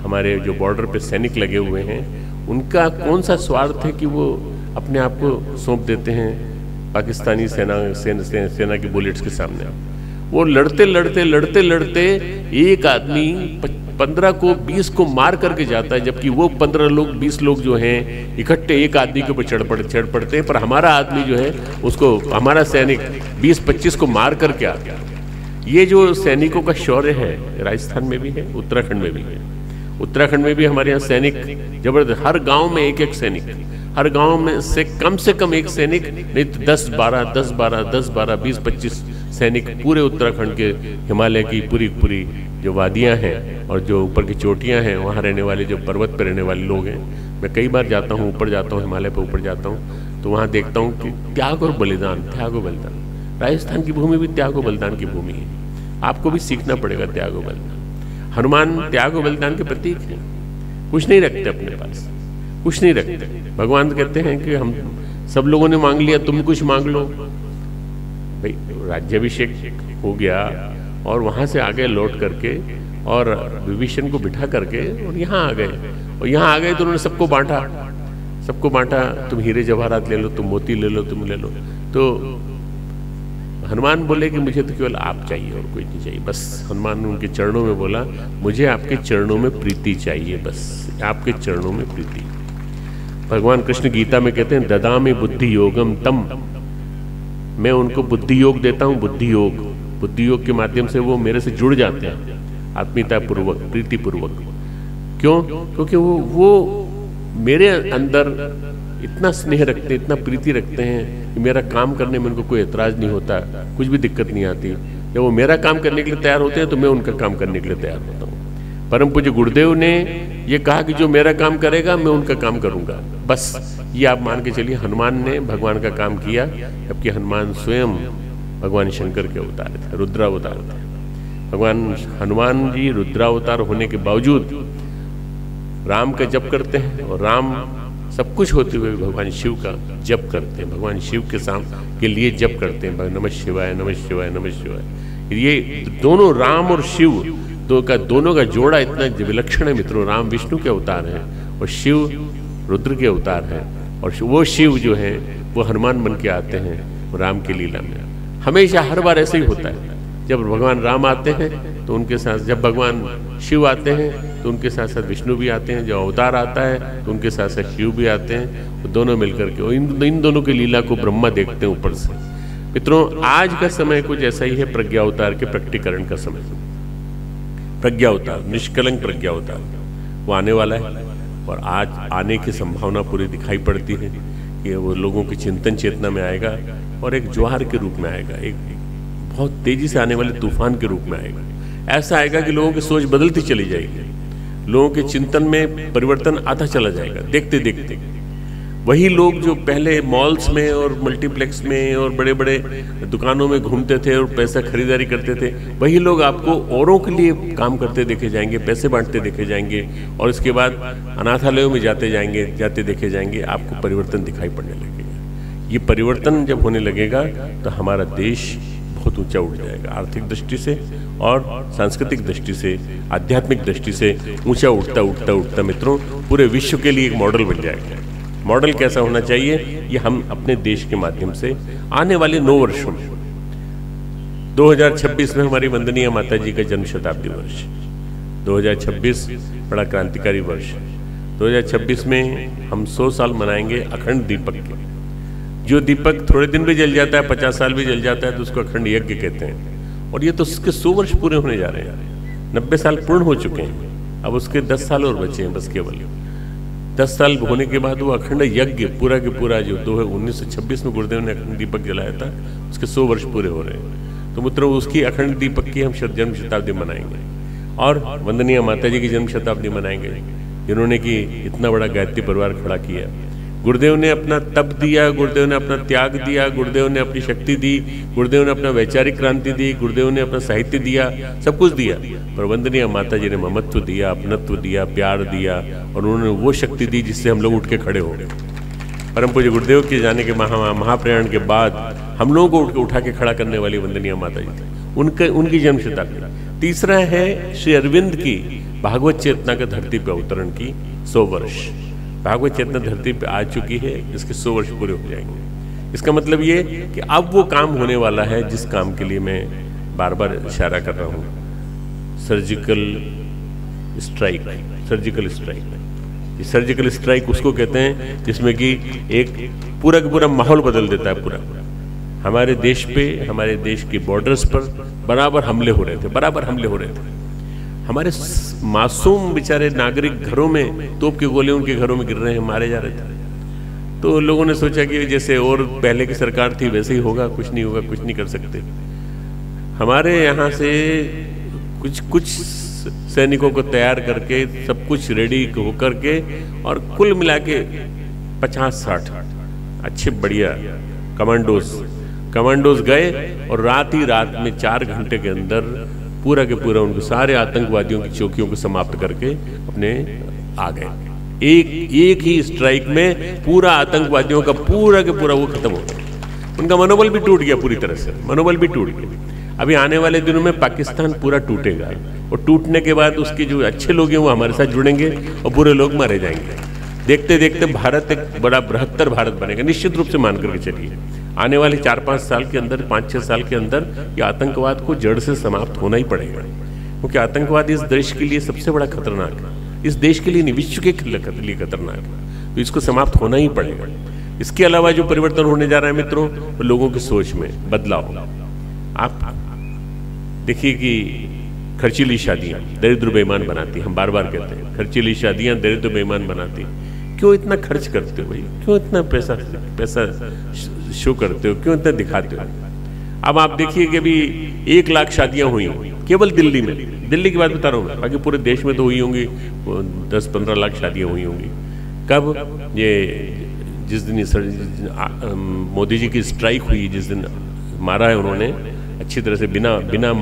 हमारे जो बॉर्डर पे सैनिक लगे हुए हैं, उनका कौन सा स्वार्थ है कि वो अपने आप को सौंप देते हैं पाकिस्तानी सेना की बुलेट्स के सामने। वो लड़ते लड़ते लड़ते लड़ते एक आदमी 15 को 20 को मार करके जाता है, जबकि वो 15 लोग 20 लोग जो हैं इकट्ठे एक आदमी के ऊपर चढ़ पड़ते हैं, पर हमारा आदमी जो है उसको, हमारा सैनिक 20-25 को मार करके आ गया। ये जो सैनिकों का शौर्य है राजस्थान में भी है, उत्तराखंड में भी है। उत्तराखंड में भी हमारे यहाँ सैनिक जबरदस्त, हर गांव में एक सैनिक, हर गांव में से कम एक सैनिक, नहीं तो 10-12, 20-25 सैनिक पूरे उत्तराखंड के हिमालय की पूरी जो वादियां हैं और जो ऊपर की चोटियां हैं, वहाँ रहने वाले जो पर्वत पर रहने वाले लोग हैं। मैं कई बार जाता हूँ, ऊपर जाता हूँ, हिमालय पर ऊपर जाता हूँ, तो वहाँ देखता हूँ कि त्याग और बलिदान, त्याग और बलिदान। राजस्थान की भूमि भी त्याग और बलिदान की भूमि है, आपको भी सीखना पड़ेगा त्याग और बलिदान। हनुमान त्याग और बलिदान के प्रतीक हैं, कुछ नहीं रखते अपने पास, कुछ नहीं रखते। भगवान कहते हैं कि हम सब लोगों ने मांग लिया, तुम कुछ मांग लो। भाई राज्याभिषेक हो गया और वहां से आगे लौट करके और विभीषण को बिठा करके और यहाँ आ गए, और यहाँ आ गए तो उन्होंने सबको बांटा, तुम हीरे जवाहरात ले लो, तुम मोती ले लो, तुम ले लो। तो हनुमान बोले कि मुझे तो केवल आप चाहिए और कोई नहीं चाहिए। बस हनुमान ने उनके चरणों में बोला, मुझे आपके चरणों में प्रीति चाहिए, बस आपके चरणों में प्रीति। भगवान कृष्ण गीता में कहते हैं ददामि बुद्धि योगम तम, मैं उनको बुद्धि योग देता हूँ, बुद्धि योग के माध्यम से वो मेरे से जुड़ जाते हैं आत्मीयता पूर्वक, प्रीति पूर्वक। क्यों? क्योंकि वो मेरे अंदर इतना स्नेह रखते हैं, इतना प्रीति रखते हैं कि मेरा काम करने में उनको कोई एतराज नहीं होता, कुछ भी दिक्कत नहीं आती। जब वो मेरा काम करने के लिए तैयार होते हैं तो मैं उनका काम करने के लिए तैयार होता हूँ। परम पूज्य गुरुदेव ने ये कहा कि जो मेरा काम करेगा मैं उनका काम करूँगा, बस ये आप मान के चलिए। हनुमान ने भगवान का काम किया, जबकि हनुमान स्वयं भगवान शंकर के अवतार थे, रुद्रावतार थे। भगवान हनुमान जी रुद्रावतार होने के बावजूद राम का जप करते हैं, और राम सब कुछ होते हुए भगवान शिव का जप करते हैं, भगवान शिव के लिए जप करते हैं, नमः शिवाय नमः शिवाय नमः शिवाय। ये दोनों राम और शिव दोनों का जोड़ा इतना विलक्षण है मित्रों। राम विष्णु के अवतार हैं और शिव रुद्र के अवतार हैं, और वो शिव जो है वो हनुमान बन के आते हैं राम की लीला में। हमेशा हर बार ऐसे ही होता है, जब भगवान राम आते हैं तो उनके साथ, जब भगवान शिव आते हैं तो उनके साथ साथ विष्णु भी आते हैं, जब अवतार आता है तो उनके साथ साथ शिव भी आते हैं, तो दोनों मिलकर के इन दोनों की लीला को ब्रह्मा देखते हैं ऊपर से। मित्रों, आज का समय कुछ ऐसा ही है, प्रज्ञा अवतार के प्रकटीकरण का समय। प्रज्ञा अवतार, निष्कलंक प्रज्ञा अवतार वो आने वाला है, और आज आने की संभावना पूरी दिखाई पड़ती है कि वो लोगों की चिंतन चेतना में आएगा और एक ज्वार के रूप में आएगा, एक बहुत तेजी से आने वाले तूफान के रूप में आएगा। ऐसा आएगा कि लोगों की सोच बदलती चली जाएगी, लोगों के चिंतन में परिवर्तन आता चला जाएगा देखते देखते। वही लोग जो पहले मॉल्स में और मल्टीप्लेक्स में और बड़े बड़े दुकानों में घूमते थे और पैसा खरीदारी करते थे, वही लोग आपको औरों के लिए काम करते देखे जाएंगे, पैसे बांटते देखे जाएंगे, और इसके बाद अनाथालयों में जाते देखे जाएंगे। आपको परिवर्तन दिखाई पड़ने लगेगा। ये परिवर्तन जब होने लगेगा तो हमारा देश बहुत ऊंचा उठ जाएगा, आर्थिक दृष्टि से और सांस्कृतिक दृष्टि से, आध्यात्मिक दृष्टि से ऊंचा उठता मित्रों पूरे विश्व के लिए एक मॉडल बन जाएगा। मॉडल कैसा होना चाहिए, ये हम अपने देश के माध्यम से आने वाले 9 वर्षों में, 2026 में हमारी वंदनीय माता जी का जन्म शताब्दी वर्ष, 2026 बड़ा क्रांतिकारी वर्ष। 2026 में हम 100 साल मनाएंगे अखंड दीपक के। जो दीपक थोड़े दिन भी जल जाता है, 50 साल भी जल जाता है, तो उसको अखंड यज्ञ कहते हैं। और ये तो उसके 100 वर्ष पूरे होने जा रहे हैं, 90 साल पूर्ण हो चुके हैं, अब उसके 10 साल और बचे हैं बस केवल। 10 साल होने के बाद वो अखंड यज्ञ पूरा के पूरा जो 1926 में गुरुदेव ने अखंड दीपक जलाया था, उसके 100 वर्ष पूरे हो रहे हैं। तो मित्रों, उसकी अखंड दीपक की हम जन्म शताब्दी मनाएंगे, और वंदनीय माता जी की जन्म शताब्दी मनाएंगे, जिन्होंने कि इतना बड़ा गायत्री परिवार खड़ा किया। गुरुदेव ने अपना तप दिया, गुरुदेव ने अपना त्याग दिया, गुरुदेव ने अपनी शक्ति दी, गुरुदेव ने अपना वैचारिक क्रांति दी, गुरुदेव ने अपना साहित्य दिया, सब कुछ दिया। पर वंदनीय माता जी ने ममत्व दिया, अपनत्व दिया, प्यार दिया, और उन्होंने वो शक्ति दी जिससे हम लोग उठ के खड़े हो गए। परम पूज्य गुरुदेव के जाने के महाप्रयाण के बाद हम लोगों को उठा के खड़ा करने वाली वंदनीय माता जी, उनकी जन्म शताब्दी। तीसरा है श्री अरविंद की भागवत चेतना का धरती पे अवतरण की 100 वर्ष। भागवत चेतना धरती पे आ चुकी है, जिसके 100 वर्ष पूरे हो जाएंगे। इसका मतलब ये कि अब वो काम होने वाला है जिस काम के लिए मैं बार बार इशारा कर रहा हूँ, surgical strike. Surgical strike, surgical strike उसको कहते हैं जिसमें कि एक पूरा का पूरा माहौल बदल देता है। पूरा हमारे देश पे, हमारे देश के बॉर्डर्स पर बराबर हमले हो रहे थे, हमारे मासूम बेचारे नागरिक घरों में तोप के गोले उनके घरों में गिर रहे हैं, मारे जा रहे थे। तो लोगों ने सोचा कि जैसे और पहले की सरकार थी वैसे ही होगा, कुछ नहीं होगा, कुछ नहीं कर सकते। हमारे यहाँ से कुछ सैनिकों को तैयार करके, सब कुछ रेडी होकर के, और कुल मिला के 50-60 अच्छे बढ़िया कमांडोज गए, और रात में 4 घंटे के अंदर पूरा के पूरा उनको सारे आतंकवादियों की चौकियों को समाप्त करके अपने आ गए। एक ही स्ट्राइक में पूरा आतंकवादियों का पूरा के पूरा वो खत्म हो गया। उनका मनोबल भी टूट गया, पूरी तरह से मनोबल भी टूट गया। अभी आने वाले दिनों में पाकिस्तान पूरा टूटेगा, और टूटने के बाद उसके जो अच्छे लोग हैं वो हमारे साथ जुड़ेंगे और बुरे लोग मारे जाएंगे। देखते देखते भारत एक बड़ा बृहत्तर भारत बनेगा, निश्चित रूप से मान करके चलिए। आने वाले 4-5 साल के अंदर, 5-6 साल के अंदर ये आतंकवाद को जड़ से समाप्त होना ही पड़ेगा, क्योंकि आतंकवाद इस देश के लिए सबसे बड़ा खतरनाक है, इस देश के लिए नहीं, विश्व के लिए खतरनाक है। तो इसको समाप्त होना ही पड़ेगा। इसके अलावा जो परिवर्तन होने जा रहा है मित्रों, तो लोगों की सोच में बदलाव। आप देखिए कि खर्चीली शादियां दरिद्र बेईमान बनाती, हम बार बार कहते हैं खर्चीली शादियां दरिद्र बेईमान बनाती। क्यों इतना खर्च करते हो भाई, क्यों इतना पैसा शो करते हो, क्यों इतना दिखाते हो? अब आप देखिए कि अभी 1 लाख शादियां हुई केवल दिल्ली में, दिल्ली की बात बता रहा हूँ, बाकी पूरे देश में तो हुई होंगी 10-15 लाख शादियां हुई होंगी। कब? ये जिस दिन मोदी जी की स्ट्राइक हुई, जिस दिन मारा है उन्होंने अच्छी तरह से बिना बिना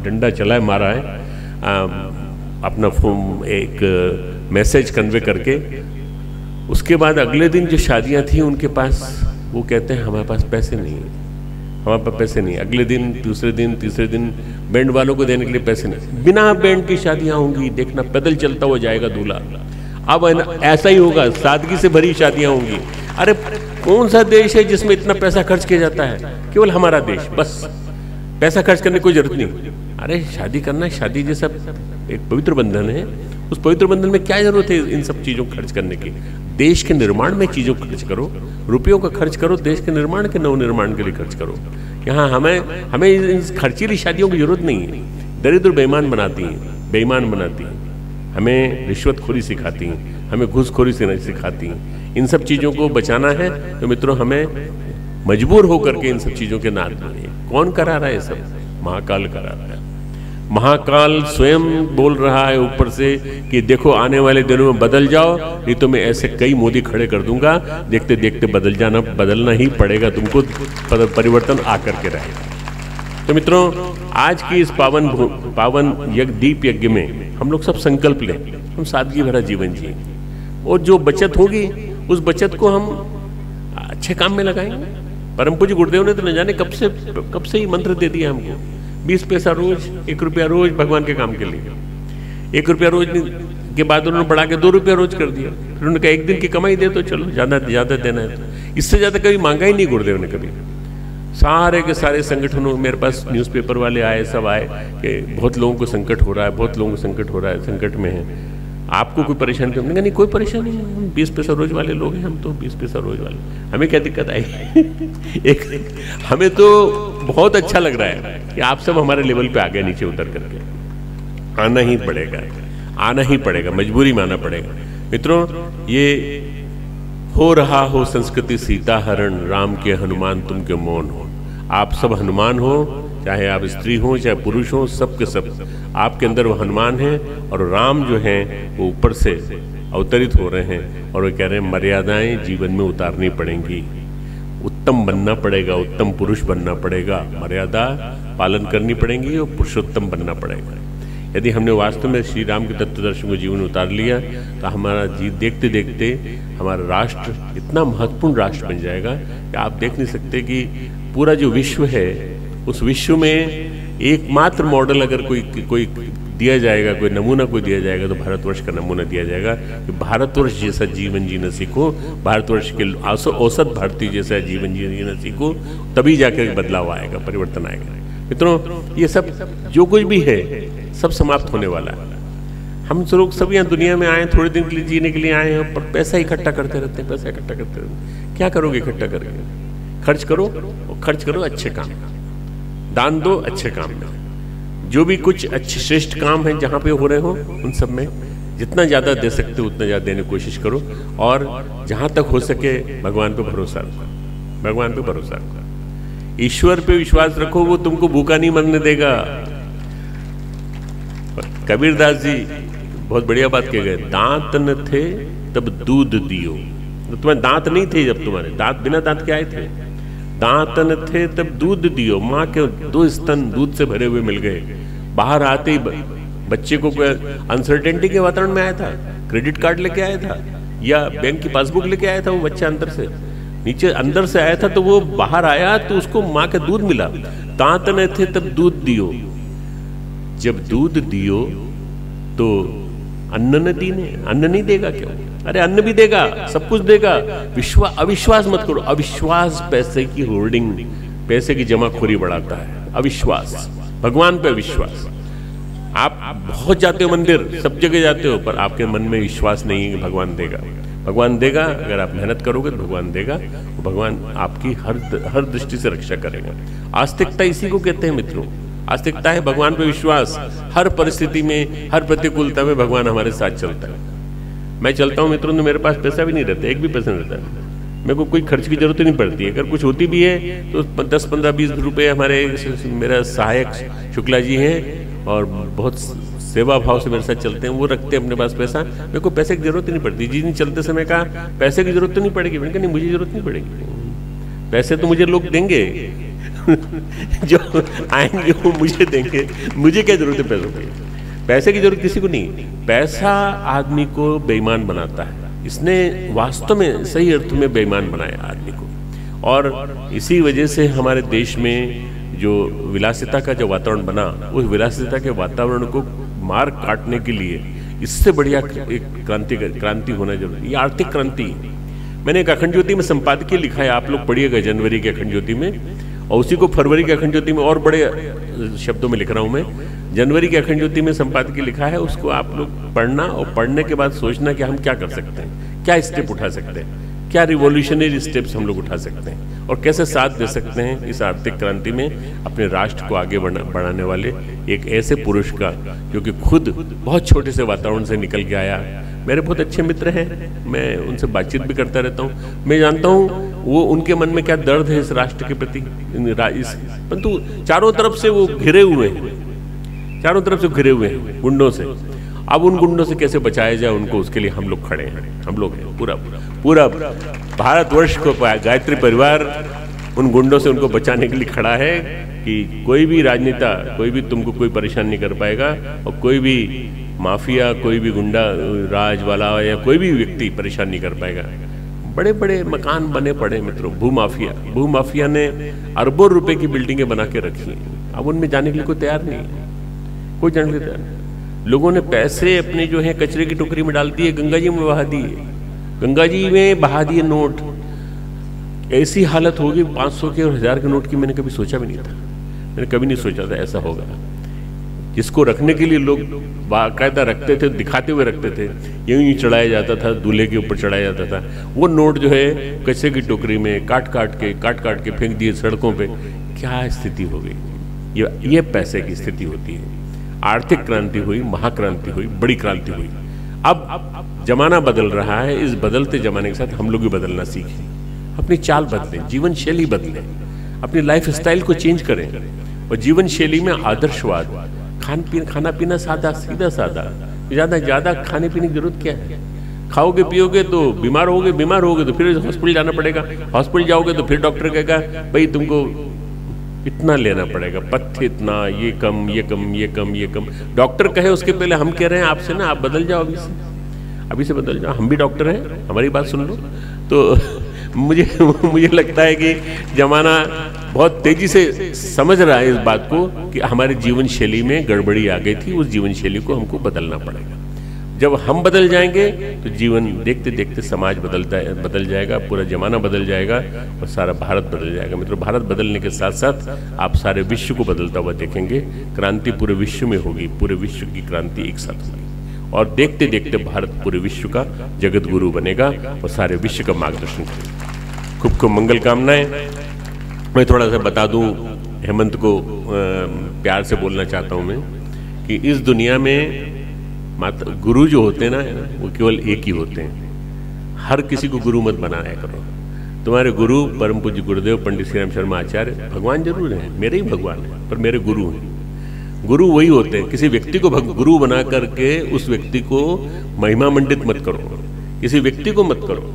डंडा चलाए मारा है, अपना एक मैसेज कन्वे करके। उसके बाद अगले दिन जो शादियां थी उनके पास, वो कहते हैं हमारे पास पैसे नहीं है, हमारे पास पैसे नहीं। अगले दिन, दूसरे दिन, तीसरे दिन बैंड वालों को देने के लिए पैसे नहीं। बिना बैंड की शादियां होंगी, देखना पैदल चलता हुआ जाएगा दूल्हा। अब ऐसा ही होगा, सादगी से भरी शादियां होंगी। अरे कौन सा देश है जिसमें इतना पैसा खर्च किया जाता है? केवल हमारा देश। बस पैसा खर्च करने की कोई जरूरत नहीं। अरे शादी करना, शादी जैसा एक पवित्र बंधन है, उस पवित्र बंधन में क्या जरूरत है इन सब चीजों को खर्च करने की? देश के निर्माण में चीजों को खर्च करो, रुपयों का खर्च करो, देश के निर्माण के नवनिर्माण के लिए खर्च करो। यहाँ हमें इन खर्चीली शादियों की जरूरत नहीं है। दरिद्र बेईमान बनाती हैं, बेईमान बनाती हैं, हमें रिश्वतखोरी सिखाती हैं, हमें घूसखोरी से सिखाती हैं। इन सब चीजों को बचाना है तो मित्रों हमें मजबूर होकर के इन सब चीजों के नाद में। कौन करा रहा है ये सब? महाकाल करा रहा है। महाकाल स्वयं बोल रहा है ऊपर से कि देखो आने वाले दिनों में बदल जाओ, नहीं तो मैं ऐसे कई मोदी खड़े कर दूंगा, देखते देखते बदलना ही पड़ेगा तुमको, परिवर्तन आकर के रहेगा। तो मित्रों आज की इस पावन दीप यज्ञ में हम लोग सब संकल्प लें, हम सादगी भरा जीवन जिए, और जो बचत होगी उस बचत को हम अच्छे काम में लगाएंगे। परम पूज्य गुरुदेव ने तो न जाने कब से ही मंत्र दे दिया हमको, 20 पैसा रोज, 1 रुपया रोज भगवान के काम के लिए। 1 रुपया रोज के बाद उन्होंने बढ़ा के 2 रुपया रोज कर दिया। फिर उन्होंने कहा 1 दिन की कमाई दे तो चलो, ज्यादा देना है तो। इससे ज्यादा कभी मांगा ही नहीं गुरुदेव ने कभी। सारे के सारे संगठनों, मेरे पास न्यूज़पेपर वाले आए, सब आए कि बहुत लोगों को संकट हो रहा है, बहुत लोगों को संकट हो रहा है, संकट में है, आपको कोई परेशानी? हमने कहा नहीं कोई परेशानी नहीं, हम 20 पैसा रोज वाले लोग हैं, हम तो 20 पैसा रोज वाले, हमें क्या दिक्कत आई? हमें तो बहुत अच्छा लग रहा है कि आप सब हमारे लेवल पे आ गए, नीचे उतर करके। आना ही पड़ेगा, आना ही पड़ेगा, मजबूरी में आना पड़ेगा। मित्रों ये हो रहा हो संस्कृति सीता हरण, राम के हनुमान तुम के मौन हो। आप सब हनुमान हो, चाहे आप स्त्री हो चाहे पुरुष हो, सब के सब आपके अंदर वो हनुमान है, और राम जो हैं वो ऊपर से अवतरित हो रहे हैं और वो कह रहे हैं मर्यादाएं जीवन में उतारनी पड़ेंगी, उत्तम बनना पड़ेगा, उत्तम पुरुष बनना पड़ेगा, मर्यादा पालन करनी पड़ेगी और पुरुषोत्तम बनना पड़ेगा। यदि हमने वास्तव में श्री राम के तत्व दर्शन को जीवन में उतार लिया तो हमारा देखते देखते हमारा राष्ट्र इतना महत्वपूर्ण राष्ट्र बन जाएगा कि आप देख नहीं सकते कि पूरा जो विश्व है उस विश्व में एकमात्र मॉडल अगर कोई दिया जाएगा, कोई नमूना कोई दिया जाएगा तो भारतवर्ष का नमूना दिया जाएगा कि भारतवर्ष जैसा जीवन जीना सीखो, भारतवर्ष के औसत भारतीय जैसा जीवन जीना सीखो, तभी जाकर बदलाव आएगा, परिवर्तन आएगा। मित्रों ये सब जो कुछ भी है सब समाप्त होने वाला है। हम लोग सब यहाँ दुनिया में आए, थोड़े दिन के लिए जीने के लिए आए हैं, पर पैसा इकट्ठा करते रहते हैं, पैसा इकट्ठा करते रहते हैं। क्या करोगे इकट्ठा करके? खर्च करो, और खर्च करो अच्छे काम, दान दो अच्छे काम में। जो भी कुछ अच्छे श्रेष्ठ काम है जहाँ पे हो रहे हो उन सब में जितना ज़्यादा दे सकते हो उतना ज़्यादा देने की कोशिश करो, और जहाँ तक हो सके भगवान पे भरोसा रखो, भगवान पे भरोसा रखो, ईश्वर पे विश्वास रखो, वो तुमको भूखा नहीं मरने देगा। कबीरदास जी बहुत बढ़िया बात कह गए, दांत न थे तब दूध दियो। तो तुम्हारे दांत नहीं थे जब तुम्हारे दांत बिना दांत के आए थे, दांत न थे तब दूध दियो। माँ के 2 स्तन दूध से भरे हुए मिल गए। बाहर आते ही बच्चे को अनसर्टेनिटी के वातावरण में आया था, क्रेडिट कार्ड लेके आया था या बैंक की पासबुक लेके आया था, वो बच्चा अंदर से नीचे अंदर से आया था, तो वो बाहर आया तो उसको माँ का दूध मिला। दांत न थे तब दूध दियो। जब दूध दियो तो अन्न न दीने, अन्न नहीं देगा क्यों? अरे अन्न भी देगा, सब कुछ देगा। अविश्वास मत करो। अविश्वास पैसे की होर्डिंग, पैसे की जमाखोरी बढ़ाता है। अविश्वास, भगवान पे विश्वास। आप बहुत जाते हो मंदिर, सब जगह जाते हो, पर आपके मन में विश्वास नहीं है कि भगवान देगा। भगवान देगा अगर आप मेहनत करोगे तो भगवान देगा, भगवान आपकी हर दृष्टि से रक्षा करेगा। आस्तिकता इसी को कहते हैं मित्रों। आस्तिकता है भगवान पे विश्वास। हर परिस्थिति में, हर प्रतिकूलता में भगवान हमारे साथ चलता है। मैं चलता हूँ मित्रों तो मेरे पास पैसा भी नहीं रहता, एक भी पैसा नहीं रहता, मेरे को कोई खर्च की जरूरत ही नहीं पड़ती है। अगर कुछ होती भी है तो 10, 15, 20 रुपए हमारे मेरा सहायक शुक्ला जी हैं और बहुत सेवा भाव से मेरे साथ चलते हैं, वो रखते हैं अपने पास पैसा। मेरे को पैसे की जरूरत नहीं पड़ती। जी नहीं चलते समय कहा पैसे की जरूरत तो नहीं पड़ेगी। मैंने कहा नहीं, मुझे जरूरत नहीं पड़ेगी, पैसे तो मुझे लोग देंगे, जो आएंगे वो मुझे देंगे, मुझे क्या जरूरत है पैसों की? पैसे की जरूरत किसी को नहीं। पैसा आदमी को बेईमान बनाता है, इसने वास्तव में सही अर्थ में बेईमान बनाया आदमी को। और इसी वजह से हमारे देश में जो विलासिता का जो वातावरण बना, उस विलासिता के वातावरण को मार काटने के लिए इससे बढ़िया एक क्रांति होना जरूरी। ये आर्थिक क्रांति। मैंने एक अखंड ज्योति में संपादकीय लिखा है, आप लोग पढ़िएगा, जनवरी के अखंड ज्योति में, और उसी को फरवरी के अखंड ज्योति में और बड़े शब्दों में लिख रहा हूं मैं। जनवरी के अखंड ज्योति में संपादकीय लिखा है, उसको आप लोग पढ़ना और पढ़ने के बाद सोचना कि हम क्या कर सकते हैं, क्या स्टेप उठा सकते हैं, क्या रिवॉल्यूशनरी स्टेप्स हम लोग उठा सकते हैं और कैसे साथ दे सकते हैं इस आर्थिक क्रांति में अपने राष्ट्र को आगे बढ़ाने वाले एक ऐसे पुरुष का, जो कि खुद बहुत छोटे से वातावरण से निकल के आया। मेरे बहुत अच्छे मित्र हैं, मैं उनसे बातचीत भी करता रहता हूँ, मैं जानता हूँ वो उनके मन में क्या दर्द है इस राष्ट्र के प्रति। परंतु चारों तरफ से वो घिरे हुए हैं, चारों तरफ से घिरे हुए हैं गुंडों से। अब उन गुंडों से कैसे बचाया जाए उनको, उसके लिए हम लोग खड़े हैं, हम लोग हैं। पूरा भारतवर्ष को, गायत्री परिवार उन गुंडों से उनको बचाने के लिए खड़ा है कि कोई भी राजनेता, कोई भी तुमको कोई परेशान नहीं कर पाएगा, और कोई भी माफिया, कोई भी गुंडा राज वाला या कोई भी व्यक्ति परेशान नहीं कर पाएगा। बड़े बड़े मकान बने पड़े मित्रों, भूमाफिया ने अरबों रुपए की बिल्डिंगें बना के रखी हैं। अब उनमें जाने के लिए कोई तैयार नहीं है, कोई जाने के लिए तैयार नहीं। लोगों ने पैसे अपने जो है कचरे की टोकरी में डाल दिए, गंगा जी में बहा दिए, गंगा जी में बहा दिए नोट। ऐसी हालत होगी 500 के और 1000 के नोट की, मैंने कभी सोचा भी नहीं था, मैंने कभी नहीं सोचा था ऐसा होगा। जिसको रखने के लिए लोग बाकायदा रखते थे, दिखाते हुए रखते थे, यूं चढ़ाया जाता था, दूल्हे के ऊपर चढ़ाया जाता था, वो नोट जो है कचरे की टोकरी में काट काट के फेंक दिए सड़कों पे। क्या स्थिति हो गई? ये पैसे की स्थिति होती है। आर्थिक क्रांति हुई, महाक्रांति हुई, बड़ी क्रांति हुई। अब जमाना बदल रहा है, इस बदलते जमाने के साथ हम लोग भी बदलना सीखें, अपनी चाल बदलें, जीवन शैली बदलें, अपनी लाइफ स्टाइल को चेंज करें। और जीवन शैली में आदर्शवाद, खाना पीना सादा, सीधा सादा, ज्यादा खाने पीने की जरूरत क्या है? खाओगे पियोगे तो बीमार होगे तो फिर हॉस्पिटल जाना पड़ेगा, हॉस्पिटल जाओगे तो फिर डॉक्टर कहेगा भाई तुमको इतना लेना पड़ेगा, पथ्य इतना, ये कम। डॉक्टर कहे उसके पहले हम कह रहे हैं आपसे ना, आप बदल जाओ, अभी से बदल जाओ, हम भी डॉक्टर हैं, हमारी बात सुन लो। तो मुझे लगता है कि जमाना बहुत तेजी से समझ रहा है इस बात को कि हमारी जीवन शैली में गड़बड़ी आ गई थी, उस जीवन शैली को हमको बदलना पड़ेगा। जब हम बदल जाएंगे तो जीवन देखते देखते समाज बदल जाएगा, पूरा जमाना बदल जाएगा और सारा भारत बदल जाएगा। मित्रों, भारत बदलने के साथ साथ आप सारे विश्व को बदलता हुआ देखेंगे। क्रांति पूरे विश्व में होगी, पूरे विश्व की क्रांति एक साथ होगी और देखते देखते भारत पूरे विश्व का जगत गुरु बनेगा और सारे विश्व का मार्गदर्शन करेगा। खूब खूब मंगल कामनाएं। मैं थोड़ा सा बता दूं, हेमंत को प्यार से बोलना चाहता हूं मैं कि इस दुनिया में माता गुरु जो होते हैं ना, वो केवल एक ही होते हैं। हर किसी को गुरु मत बनाया करो। तुम्हारे गुरु परम पूज्य गुरुदेव पंडित श्री राम शर्मा आचार्य भगवान जरूर हैं, मेरे ही भगवान हैं, पर मेरे गुरु हैं। गुरु वही होते हैं। किसी व्यक्ति को गुरु बना करके उस व्यक्ति को महिमा मंडित मत करो, किसी व्यक्ति को मत करो।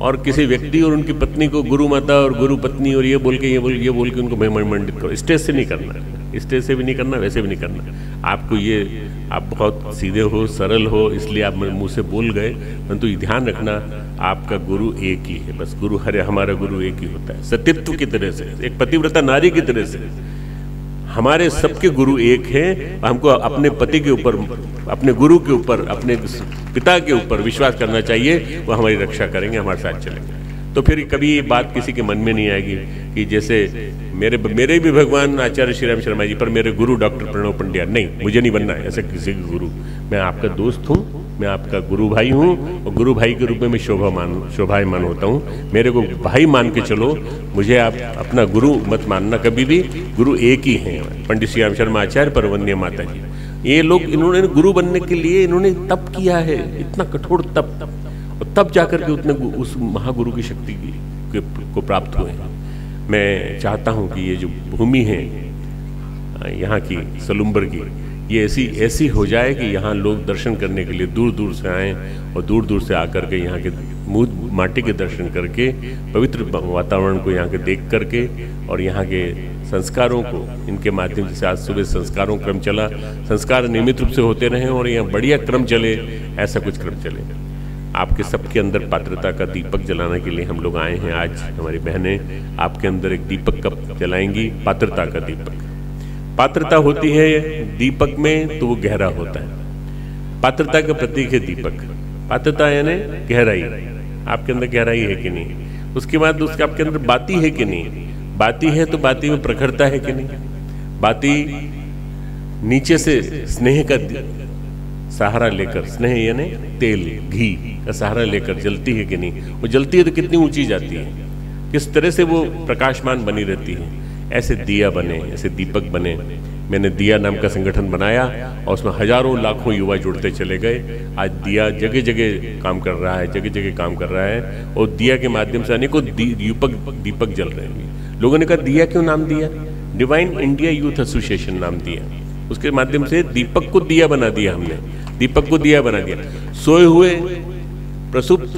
और किसी व्यक्ति और उनकी पत्नी को गुरु माता और गुरु पत्नी और ये बोल के उनको महिमा मंडित करो। स्टेज से नहीं करना, स्टेज से भी नहीं करना, वैसे भी नहीं करना। आपको ये, आप बहुत सीधे हो, सरल हो, इसलिए आप मेरे मुंह से बोल गए, परंतु ध्यान रखना आपका गुरु एक ही है। बस गुरु हमारा गुरु एक ही होता है, सतीत्व की तरह से, एक पतिव्रता नारी की तरह से। हमारे सबके गुरु एक हैं। हमको अपने पति के ऊपर, अपने गुरु के ऊपर, अपने पिता के ऊपर विश्वास करना चाहिए, वो हमारी रक्षा करेंगे, हमारे साथ चलेंगे। तो फिर कभी ये बात किसी के मन में नहीं आएगी कि जैसे मेरे भी भगवान आचार्य श्री राम शर्मा जी, पर मेरे गुरु डॉक्टर प्रणव पंड्या, नहीं, मुझे नहीं बनना है ऐसे किसी के गुरु। मैं आपका दोस्त हूँ, मैं आपका गुरु भाई हूँ और गुरु भाई के रूप में मैं शोभायमान होता हूँ। मेरे को भाई मान के चलो, मुझे आप अपना गुरु मत मानना कभी भी। गुरु एक ही हैं, पंडित श्री राम शर्मा आचार्य, परवन्य माता जी। ये लोग, इन्होंने गुरु बनने के लिए इन्होंने तप किया है, इतना कठोर तप, और तब जाकर के उतने उस महागुरु की शक्ति को प्राप्त हुए हैं। मैं चाहता हूँ कि ये जो भूमि है यहाँ की सलुम्बर की, ये ऐसी हो जाए कि यहाँ लोग दर्शन करने के लिए दूर दूर से आएँ और दूर दूर से आकर के यहाँ के माटी के दर्शन करके, पवित्र वातावरण को यहाँ के देख करके और यहाँ के संस्कारों को, इनके माध्यम से आज सुबह संस्कारों क्रम चला, संस्कार नियमित रूप से होते रहे और यहाँ बढ़िया क्रम चले, ऐसा कुछ क्रम चले। आपके सबके अंदर पात्रता का दीपक जलाने के लिए हम लोग आए हैं। आज हमारी बहनें आपके अंदर एक दीपक कब जलाएंगी, पात्रता का दीपक। पात्रता होती है दीपक में तो वो गहरा होता है, पात्रता का प्रतीक है दीपक। पात्रता यानी गहराई, आपके अंदर गहराई है कि नहीं। उसके बाद उसके आपके अंदर बाती है कि नहीं, बाती है तो बाती में प्रखरता है कि नहीं, बाती नीचे से स्नेह का सहारा लेकर, स्नेह यानी तेल घी का सहारा लेकर जलती है कि नहीं, वो जलती है तो कितनी ऊंची जाती है, किस तरह से वो प्रकाशमान बनी रहती है। ऐसे दिया बने, ऐसे दीपक बने। मैंने दिया नाम का संगठन बनाया और उसमें हजारों लाखों युवा जुड़ते चले गए। आज दिया जगह जगह काम कर रहा है, जगह जगह काम कर रहा है और दिया के माध्यम से अनेकों दीपक जल रहे हैं। लोगों ने कहा दिया क्यों नाम दिया, डिवाइन इंडिया यूथ एसोसिएशन नाम दिया। उसके माध्यम से दीपक को दिया बना दिया, हमने दीपक को दिया बना दिया। सोए हुए, प्रसुप्त,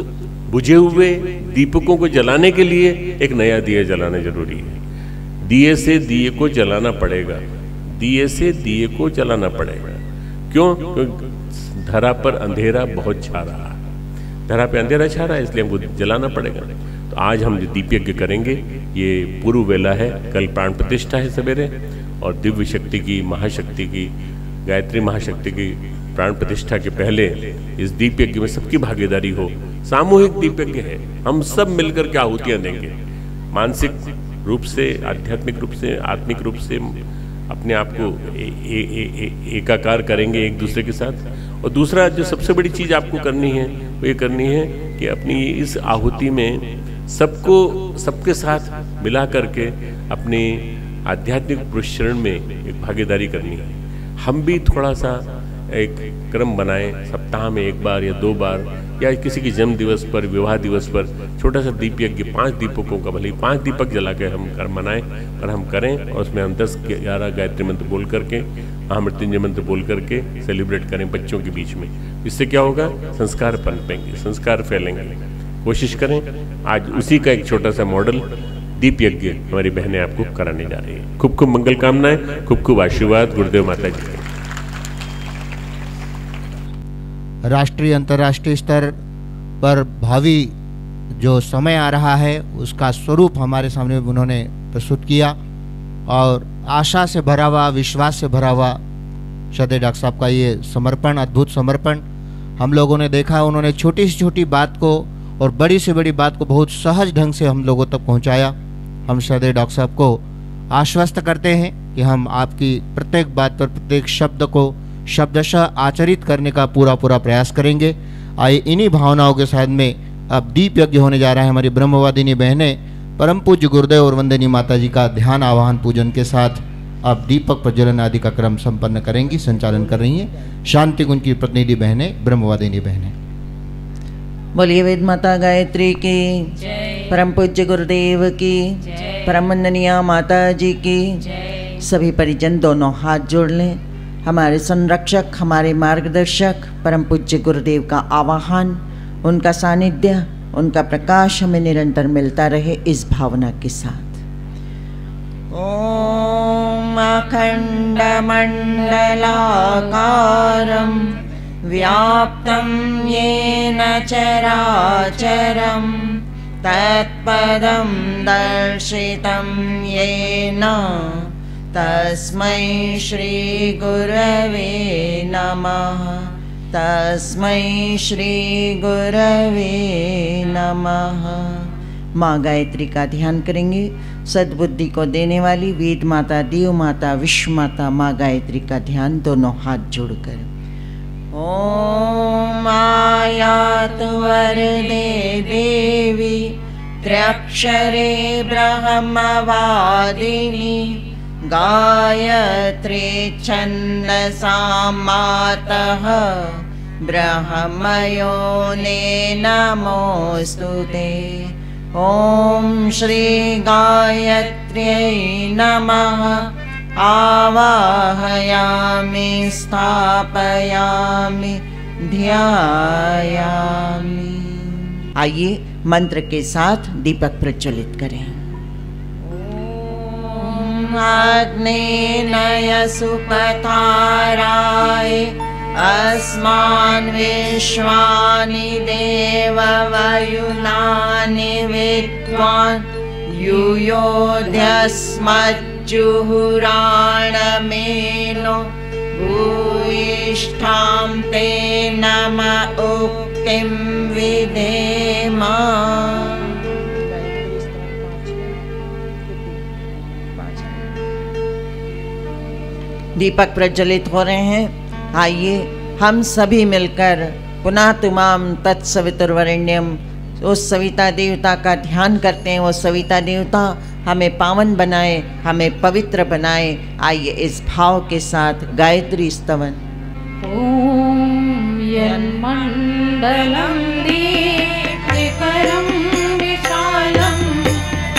बुझे हुए दीपकों को जलाने के लिए एक नया दिया जलाना जरूरी है। दिए से दिए को जलाना पड़ेगा, दिए से दिए को जलाना पड़ेगा। क्यों? क्योंकि धरा पर अंधेरा बहुत छा रहा है, धरा पे अंधेरा छा रहा है, इसलिए हमको जलाना पड़ेगा। तो आज हम जो दीप यज्ञ करेंगे ये पूर्व वेला है, कल प्राण प्रतिष्ठा है सवेरे, और दिव्य शक्ति की, महाशक्ति की, गायत्री महाशक्ति की प्राण प्रतिष्ठा के पहले इस दीप यज्ञ में सबकी भागीदारी हो। सामूहिक दीप यज्ञ है, हम सब मिलकर के आहुतियां देंगे, मानसिक रूप से, आध्यात्मिक रूप से, आत्मिक रूप से अपने आप को एकाकार करेंगे एक दूसरे के साथ। और दूसरा जो सबसे बड़ी चीज आपको करनी है वो ये करनी है कि अपनी इस आहुति में सबको, सबके साथ मिला करके अपनी आध्यात्मिक पुरुषरण में एक भागीदारी करनी है। हम भी थोड़ा सा एक क्रम बनाएं, सप्ताह में एक बार या 2 बार, या किसी के जन्म दिवस पर, विवाह दिवस पर छोटा सा दीप यज्ञ 5 दीपकों का, भले 5 दीपक जला के हम मनाएं, पर हम करें और उसमें हम 10-11 गायत्री मंत्र बोल करके, महामृत्युंजय मंत्र बोल करके सेलिब्रेट करें बच्चों के बीच में। इससे क्या होगा, संस्कार पनपेंगे, संस्कार फैलेंगे। कोशिश करें। आज उसी का एक छोटा सा मॉडल दीप यज्ञ हमारी बहनें आपको कराने जा रही है। खूब खूब मंगल कामनाएं, खूब खूब आशीर्वाद गुरुदेव माता जी। राष्ट्रीय अंतर्राष्ट्रीय स्तर पर भावी जो समय आ रहा है उसका स्वरूप हमारे सामने उन्होंने प्रस्तुत किया, और आशा से भरा हुआ, विश्वास से भरा हुआ श्रद्धेय डॉक्टर साहब का ये समर्पण, अद्भुत समर्पण हम लोगों ने देखा। उन्होंने छोटी से छोटी बात को और बड़ी से बड़ी बात को बहुत सहज ढंग से हम लोगों तक पहुंचाया। हम श्रद्धेय डॉक्टर साहब को आश्वस्त करते हैं कि हम आपकी प्रत्येक बात पर, प्रत्येक शब्द को शब्दशः आचरित करने का पूरा प्रयास करेंगे। आइए इन्हीं भावनाओं के साथ में अब दीप यज्ञ होने जा रहा है। हमारी ब्रह्मवादिनी बहनें परम पूज्य गुरुदेव और वंदनीय माता जी का ध्यान आवाहन पूजन के साथ अब दीपक प्रज्वलन आदि का क्रम संपन्न करेंगी, संचालन कर रही हैं शांति कुंज की प्रतिनिधि बहनें, ब्रह्मवादिनी बहनें। बोलिए वेद माता गायत्री की, परम पूज्य गुरुदेव की, परम वंदनीय माता जी की। सभी परिजन दोनों हाथ जोड़ लें। हमारे संरक्षक, हमारे मार्गदर्शक परम पूज्य गुरुदेव का आवाहन, उनका सानिध्य, उनका प्रकाश हमें निरंतर मिलता रहे इस भावना के साथ। ओम अखंड मंडलाकारं व्याप्तं येन चराचरं तत्पदं दर्शितं येन तस्मै श्री गुरवे नमः, तस्मै श्री गुरवे नमः। माँ गायत्री का ध्यान करेंगे। सद्बुद्धि को देने वाली वेद माता, देव माता, विश्व माता माँ गायत्री का ध्यान दोनों हाथ जोड़कर। ओम आयातु वरदे देवी त्र्यक्षरे ब्रह्मवादिनी गायत्री छन्दसा मातः ब्रह्मयोने नमोऽस्तुते। ओम श्री गायत्र्यै नमः। आवाहयामि, स्थापयामि, ध्यायामि। आइए मंत्र के साथ दीपक प्रज्वलित करें। अग्नेनय सुपथाराय अस्मान् विश्वानि देववयुनानि विद्वान् युयोध्यस्मज्जुहुराणमेनो भूयिष्ठां ते नम उक्तिं विधेम। दीपक प्रज्वलित हो रहे हैं। आइए हम सभी मिलकर पुनः तुमाम तत्सवितुर्वरेण्यम उस सविता देवता का ध्यान करते हैं। वो सविता देवता हमें पावन बनाए, हमें पवित्र बनाए। आइए इस भाव के साथ गायत्री स्तवन। ओम यन्मण्डलं दीप्तिकरं विशालं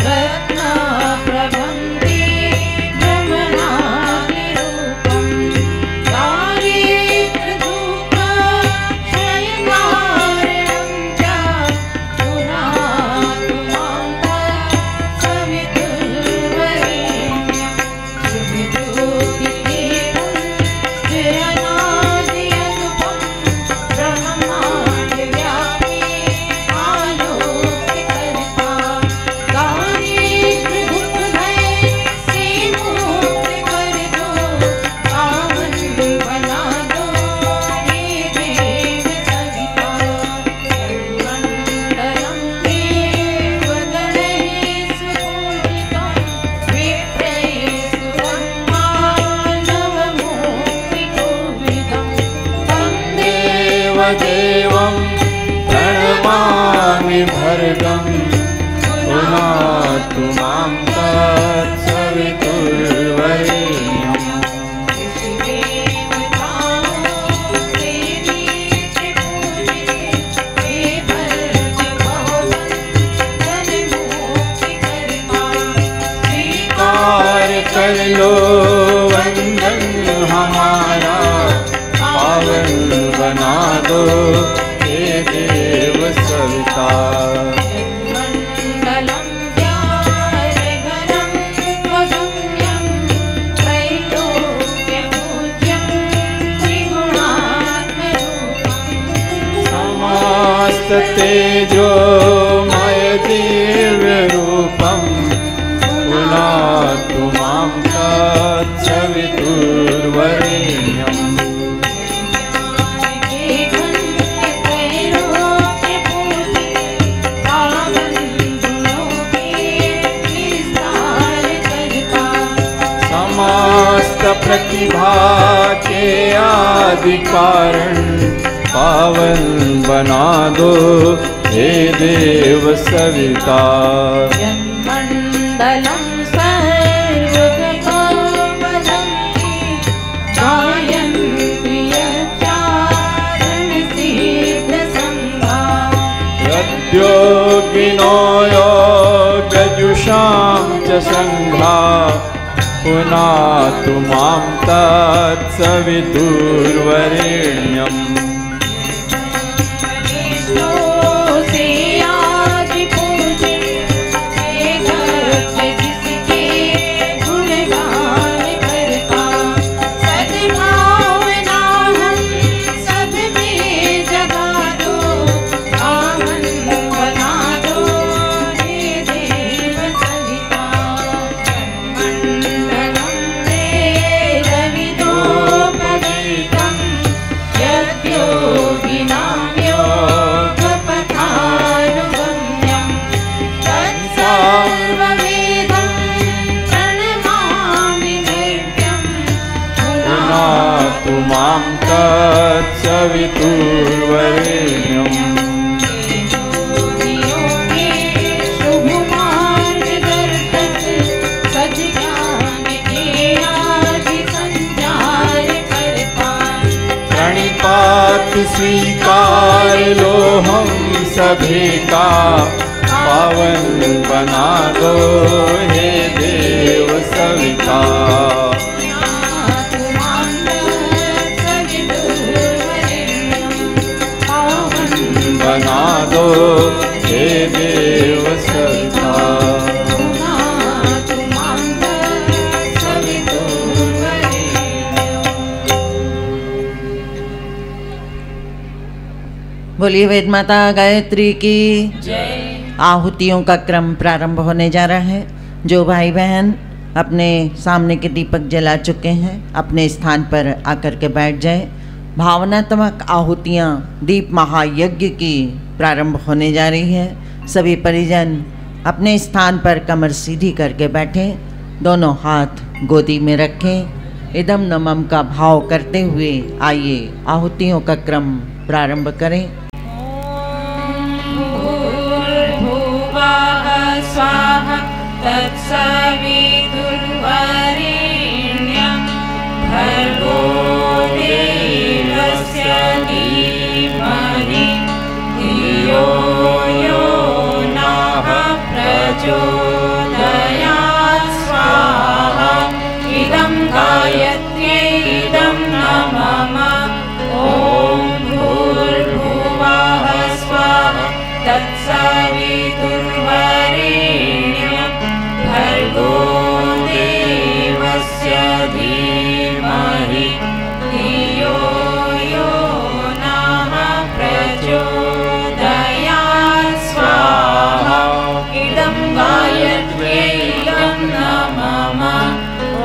रत्नप्रभं दिव्यमनादिरूपं दारिद्र्यदुःखक्षयकारणं च पुनातुमां तत्सवितुर्वरेण्यं शुभज्योतिदेवं चिरनादियनुपं ब्रह्माण्डव्यापी आलोक्यकर्ता दारिद्र्यदुःखभय से मुक्त कर दो पावन बना दो हे देव सविता। यन्मण्डलं देवगणैः सुपूजितं विप्रैः सुब्रह्माण्डवमूर्तिकोविदं तं देवदेवं प्रणमामि भर्गं पुनातु मां तत्सवितुर्वरेण्यम्। स्वीकार कर लो वंदन हमारा, पावन बना दो हे देव सविता। मण्डलं व्यारघनं वगम्यं त्रैलोक्यपूज्यं त्रिगुणात्मरूपं समस्त तेजोमय दिव्य रूपं पुनातु मां तत्सवितुर्वरेण्यम्। समस्त प्रतिभा के आदि कारण पावन बना दो हे देव सविता। यन्मण्डलं सर्वगतो वदन्ति गायन्ति यच्चारणसिद्धसङ्घा यद्योगिनो योगजुषां च सङ्घा पुनातु मां तत्सवितुर्वरेण्यम्। से आदि पूजे हे भक्त जिसके गुणगान करता सद्भावना हम सब में जगा दो पावन बना दो हे देव सविता। मण्डलं वेदविदोपगीतं यद्योगिनां योगपथानुगम्यं तत्सर्ववेदं प्रणमामि नित्यं पुनातु मां तत्सवितुर्वरेण्यम्। प्रणिपात स्वीकार लो हम सभी का, पावन बना दो हे देव सविता। बना दो हे बोलिए वेद माता गायत्री की आहुतियों का क्रम प्रारंभ होने जा रहा है। जो भाई बहन अपने सामने के दीपक जला चुके हैं अपने स्थान पर आकर के बैठ जाए। भावनात्मक आहुतियाँ दीप महायज्ञ की प्रारंभ होने जा रही है। सभी परिजन अपने स्थान पर कमर सीधी करके बैठें, दोनों हाथ गोदी में रखें। इदम नमम का भाव करते हुए आइए आहुतियों का क्रम प्रारंभ करें। भूर्भुवः स्वाहा तत्सवितुर्वरेण्यं भर्गो देवस्य धीमहि धियो यो नः प्रचोदयात् स्वाहा। इदं गायत्र्यै इदं नमः। ॐ भूर्भुवः स्वाहा तत्सवितुर्वरेण्यं भर्गो देवस्य धीमहि धियो यो नः प्रचोदयात् स्वाहा। इदं गायत्र्यै इदं नमः।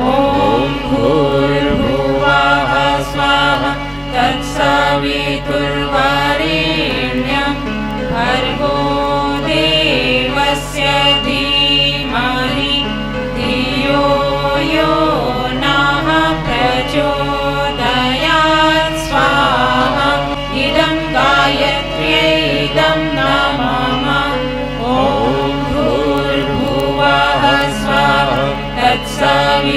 ॐ भूर्भुवः स्वाहा तत्सवितुर्वरेण्यं भर्गो देवस्य धीमहि धियो यो नः प्रचोदयात् स्वाहा। इदं गायत्र्यै इदं नमः। ॐ भूर्भुवः स्वाहा तत्सवितुर्वरेण्यं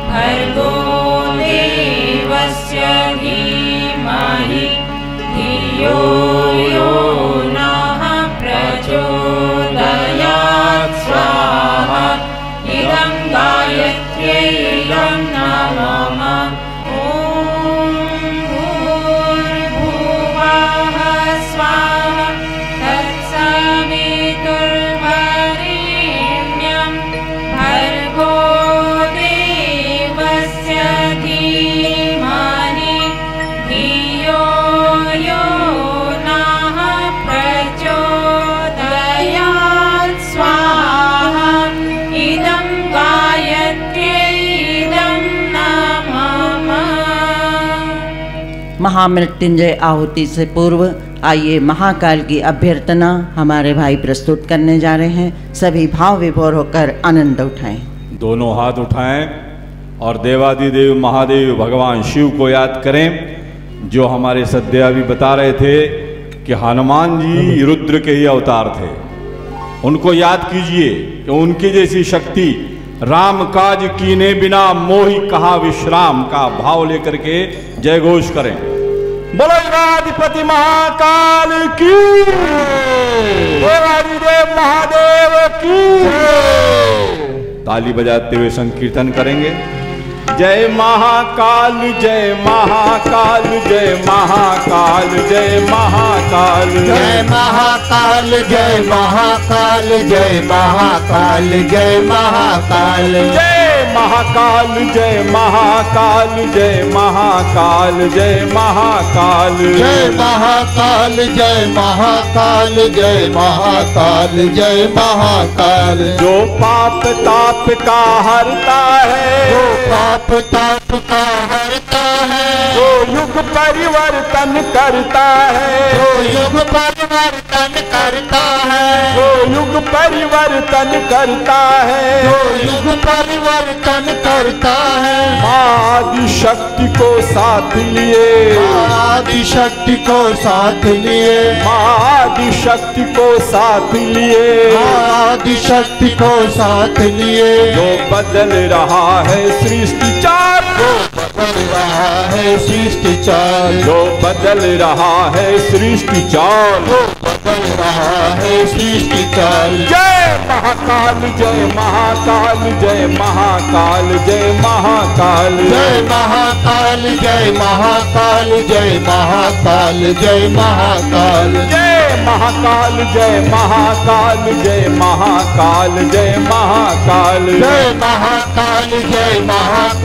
भर्गो देवस्य धीमहि धियो यो नः प्रचोदयात् स्वाहा। इदं गायत्र्यै इदं नमः। ॐ भूर्भुवः स्वाहा तत्सवितुर्वरेण्यं भर्गो देवस्य धीमहि धियो यो नः प्रचोदयात् स्वाहा। इदं गायत्र्यै इदं नमः। महामृत्युंजय आहुति से पूर्व आइए महाकाल की अभ्यर्थना हमारे भाई प्रस्तुत करने जा रहे हैं। सभी भाव विभोर होकर आनंद उठाएं। दोनों हाथ उठाएं और देवादिदेव महादेव भगवान शिव को याद करें, जो हमारे सद्या भी बता रहे थे कि हनुमान जी रुद्र के ही अवतार थे। उनको याद कीजिए कि उनकी जैसी शक्ति राम काज कीने बिना मोहि कहा विश्राम का भाव लेकर के जय घोष करें। बोलो देवाधिपति महाकाल की, देवादिदेव महादेव की। ताली बजाते हुए संकीर्तन करेंगे। जय महाकाल जय महाकाल जय महाकाल जय महाकाल जय महाकाल जय महाकाल जय महाकाल जय महाकाल जय महाकाल जय महाकाल जय महाकाल जय महाकाल जय महाकाल जय महाकाल जय महाकाल जय महाकाल। जो पाप ताप का हरता है, जो पाप ताप का हरता है, जो युग परिवर्तन करता है, जो युग परिवर्तन करता है, जो युग परिवर्तन करता है, जो युग परिवर्तन करता है। आदि शक्ति को साथ लिए, आदि शक्ति को साथ लिए, आदि शक्ति को साथ लिए, आदि शक्ति को साथ लिए। जो बदल रहा है सृष्टि चाल, जो बदल रहा है सृष्टि चाल, जो बदल रहा है सृष्टि चाल, जो बदल रहा है सृष्टि चाल। जय महाकाल जय महाकाल जय महाकाल जय महाकाल जय महाकाल जय महाकाल जय महाकाल जय महाकाल जय महाकाल जय महाकाल जय महाकाल जय महाकाल जय महाकाल जय महाकाल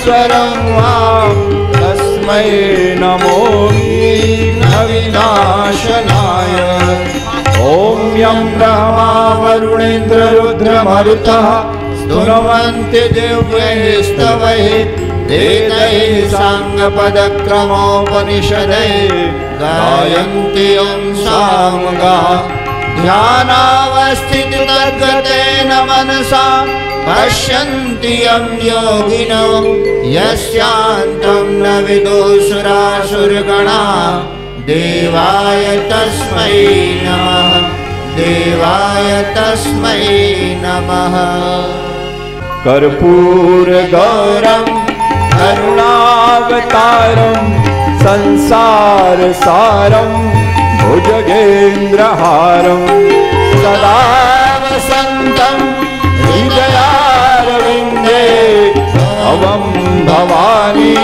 ईश्वरं वां तस्मै नमो विघ्नविनाशनाय। ॐ यं ब्रह्मा वरुणेन्द्र रुद्रमरुतः स्तुवन्ति दिव्यैः स्तवैः वेदैः साङ्गपदक्रमोपनिषदैः गायन्ति यं सामगाः। ध्यानावस्थितगतेन मनसा पश्यन्ति यं योगिनो यस्यान्तं न विदुषुरासुरगणाः। देवाय तस्मै नमः, देवाय तस्मै नमः। कर्पूरगौरं करुणावतारं संसारसारं भुजगेन्द्रहारं सदा वसन्तं हृदयारविन्दे भवं भवानी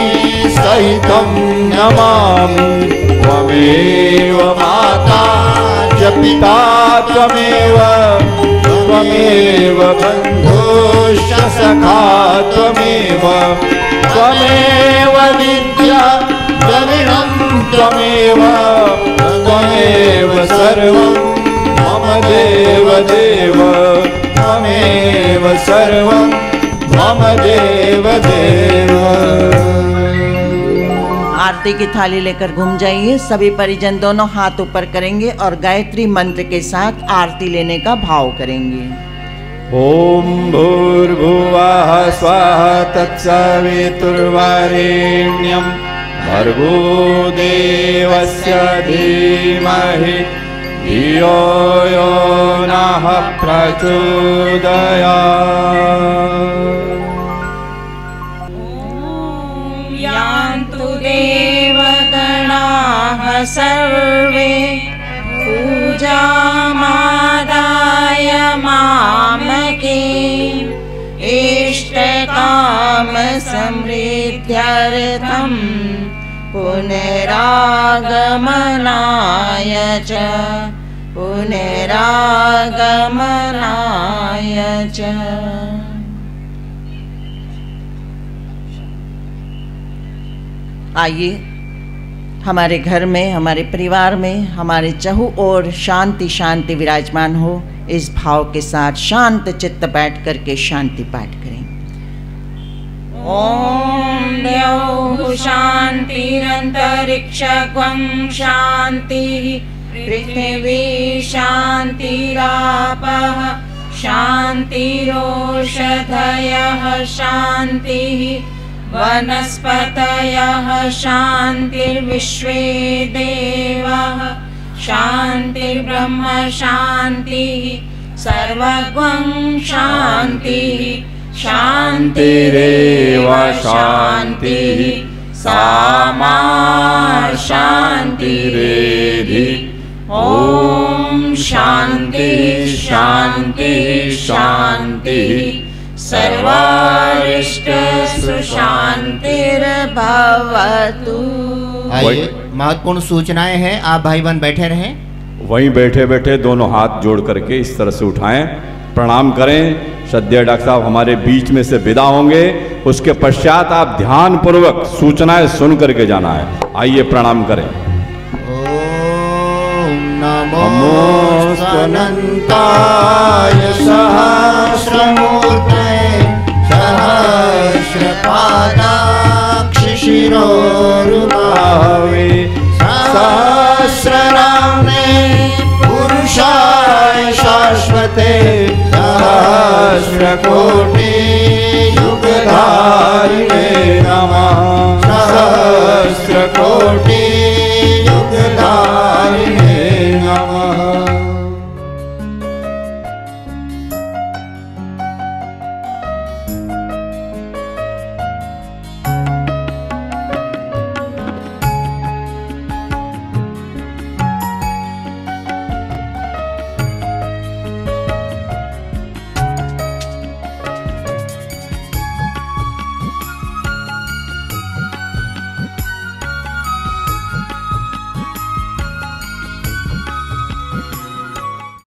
सहितं नमामि। त्वमेव माता च पिता त्वमेव, त्वमेव बन्धुश्च सखा त्वमेव, त्वमेव विद्या द्रविणं त्वमेव, त्वमेव सर्वं मम देव देव, त्वमेव सर्वं मम देव देव। आरती की थाली लेकर घूम जाइए। सभी परिजन दोनों हाथ ऊपर करेंगे और गायत्री मंत्र के साथ आरती लेने का भाव करेंगे। ओम भूर्भुवः स्वाहा तत्सवितुर्वरेण्यं भर्गो देवस्य धीमहि धियो यो नः प्रचोदयात्। यान्तु देवगणाः सर्वे पूजामादाय मामके। इष्टकामसमृद्ध्यर्थं पुनरागमनाय च, पुनरागमनाय च। आइए हमारे घर में, हमारे परिवार में, हमारे चहु ओर शांति शांति विराजमान हो। इस भाव के साथ शांत चित्त बैठ करके शांति पाठ करें। ॐ द्यौः शान्तिरन्तरिक्षं शान्तिः, पृथिवी शान्तिरापः शान्तिरोषधयः शान्तिः, वनस्पतयः शान्तिर्विश्वे देवाः शान्तिर्ब्रह्म शान्तिः, सर्वगं शान्तिः शान्तिरेव शान्तिः, सामा शान्तिरेधि। ॐ शान्तिः शान्तिः शान्तिः, सर्वारिष्ट सुशान्तिर्भवतु। आइए महत्वपूर्ण सूचनाएं हैं, आप भाई बहन बैठे रहें। वहीं बैठे बैठे दोनों हाथ जोड़ करके इस तरह से उठाएं, प्रणाम करें। श्रद्धेय डॉक्टर साहब हमारे बीच में से विदा होंगे, उसके पश्चात आप ध्यान पूर्वक सूचनाएं सुन करके जाना है। आइए प्रणाम करें। ओम नमो अनंताय सहस्रमूर्तये सहस्रपादाक्ष शिरोरुबाहवे सहस्रनाम्ने पुरुषाय शाश्वते सहस्रकोटि युगधारिणे